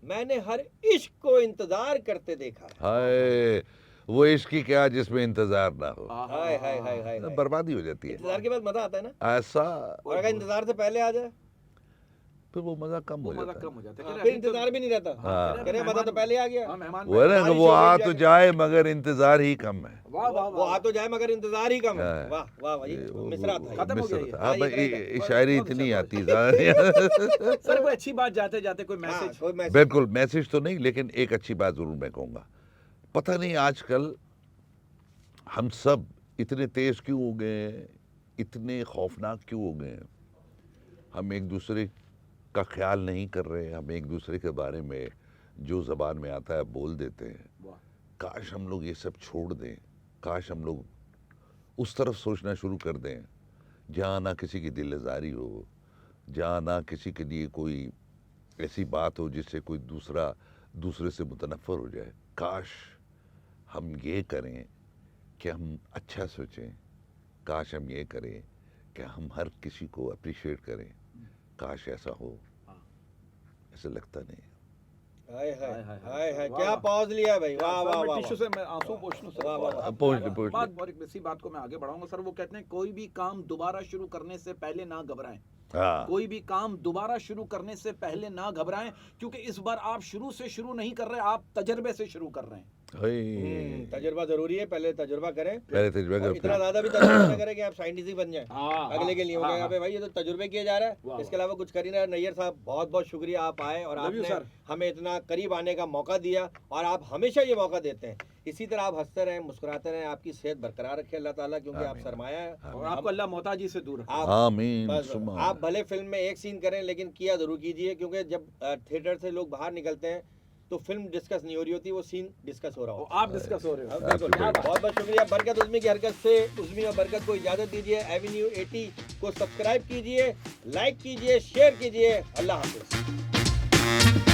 मैंने हर इश्क को इंतजार करते देखा। हाय, वो इश्क की क्या जिसमें इंतजार ना हो, आहा। हाय हाय हाय हाय हाय। बर्बादी हो जाती है। इंतजार के बाद मजा आता है ना, ऐसा और अगर इंतजार से पहले आ जाए फिर वो मजा कम वो हो मजा जाता कम है। हो जाता है। हाँ, कह रहे फिर अभी तो- इंतजार भी नहीं रहता। हाँ। कह रहे मजा तो पहले आ गया। हाँ, मेहमान वो है ना कि बारिश वो हो गई आ जाके। तो जाए मगर इंतजार ही कम है। वाह वाह वो आ तो जाए मगर इंतजार ही कम है। हाँ। वाह वाह वाह, ये वो- मिसरा था ये। खत्म हो गया मिस्र ये। था। हाँ, हाँ ये भाई, करेगा। ये शायरी बहुत इतनी अच्छा, आती है। सर कोई अच्छी बात जाते जाते कोई हाँ, मैसेज? कोई मैसेज? बिल्कुल मैसेज तो नहीं, लेकिन एक अच्छी बात जरूर मैं कहूँगा। पता नहीं आजकल हम सब इतने तेज क्यों हो गए हैं, इतने खौफनाक क्यों हो गए हैं। हम एक दूसरे का ख्याल नहीं कर रहे, हम एक दूसरे के बारे में जो ज़बान में आता है बोल देते हैं। वाह। काश हम लोग ये सब छोड़ दें, काश हम लोग उस तरफ सोचना शुरू कर दें जहाँ ना किसी की दिल आज़ारी हो, जहाँ ना किसी के लिए कोई ऐसी बात हो जिससे कोई दूसरे से मुतनफ़र हो जाए। काश हम ये करें कि हम अच्छा सोचें, काश हम ये करें कि हम हर किसी को अप्रिशिएट करें। काश ऐसा हो, ऐसा लगता नहीं। हाय हाय हाय, हाय, हाय हाय, वाह, क्या वाह। पॉज लिया है भाई। वाह सर, वाह मैं वाह टिश्यू से मैं आंसू पोंछ लूं सर। वाह, वाह, वाह। पोंछ ले, पोंछ ले। बात और इसी बात को मैं आगे बढ़ाऊंगा सर। वो कहते हैं कोई भी काम दोबारा शुरू करने से पहले ना घबराएं, हाँ, कोई भी काम दोबारा शुरू करने से पहले ना घबराएं, क्योंकि इस बार आप शुरू से शुरू नहीं कर रहे, आप तजर्बे से शुरू कर रहे हैं। तजुर्बा जरूरी है, पहले तजुर्बा करें। पहले तजुर्बा और करो, इतना ज्यादा भी तजुर्बा ना करें कि आप साइंटिस्ट बन जाएं हाँ, अगले के लिए। हो हाँ, गया हाँ। पे भाई ये तो तजुर्बे किए जा रहा वाह, है, इसके अलावा कुछ कर ही नहीं रहा। नैयर साहब बहुत बहुत शुक्रिया, आप आए और Love you, आपने sir. हमें इतना करीब आने का मौका दिया, और आप हमेशा ये मौका देते हैं। इसी तरह आप हंसते रहें, मुस्कुराते रहें, आपकी सेहत बरकरार रखे अल्लाह ताला, क्योंकि आप आमीन। सरमाया है। और आपको अल्लाह मोहताजी से दूर रखे। आप आमीन बस सुमा आप भले फिल्म में एक सीन करें, लेकिन किया जरूर कीजिए, क्योंकि जब थिएटर से लोग बाहर निकलते हैं तो फिल्म डिस्कस नहीं हो रही होती, वो सीन डिस्कस हो रहा और होता है। आप डिस्कस हो रहे हो। बिल्कुल, बहुत बहुत शुक्रिया। बरकत उज़्मी की हरकत से उज़्मी और बरकत को इजाजत दीजिए। एवेन्यू 80 को सब्सक्राइब कीजिए, लाइक कीजिए, शेयर कीजिए। अल्लाह हाफिज़।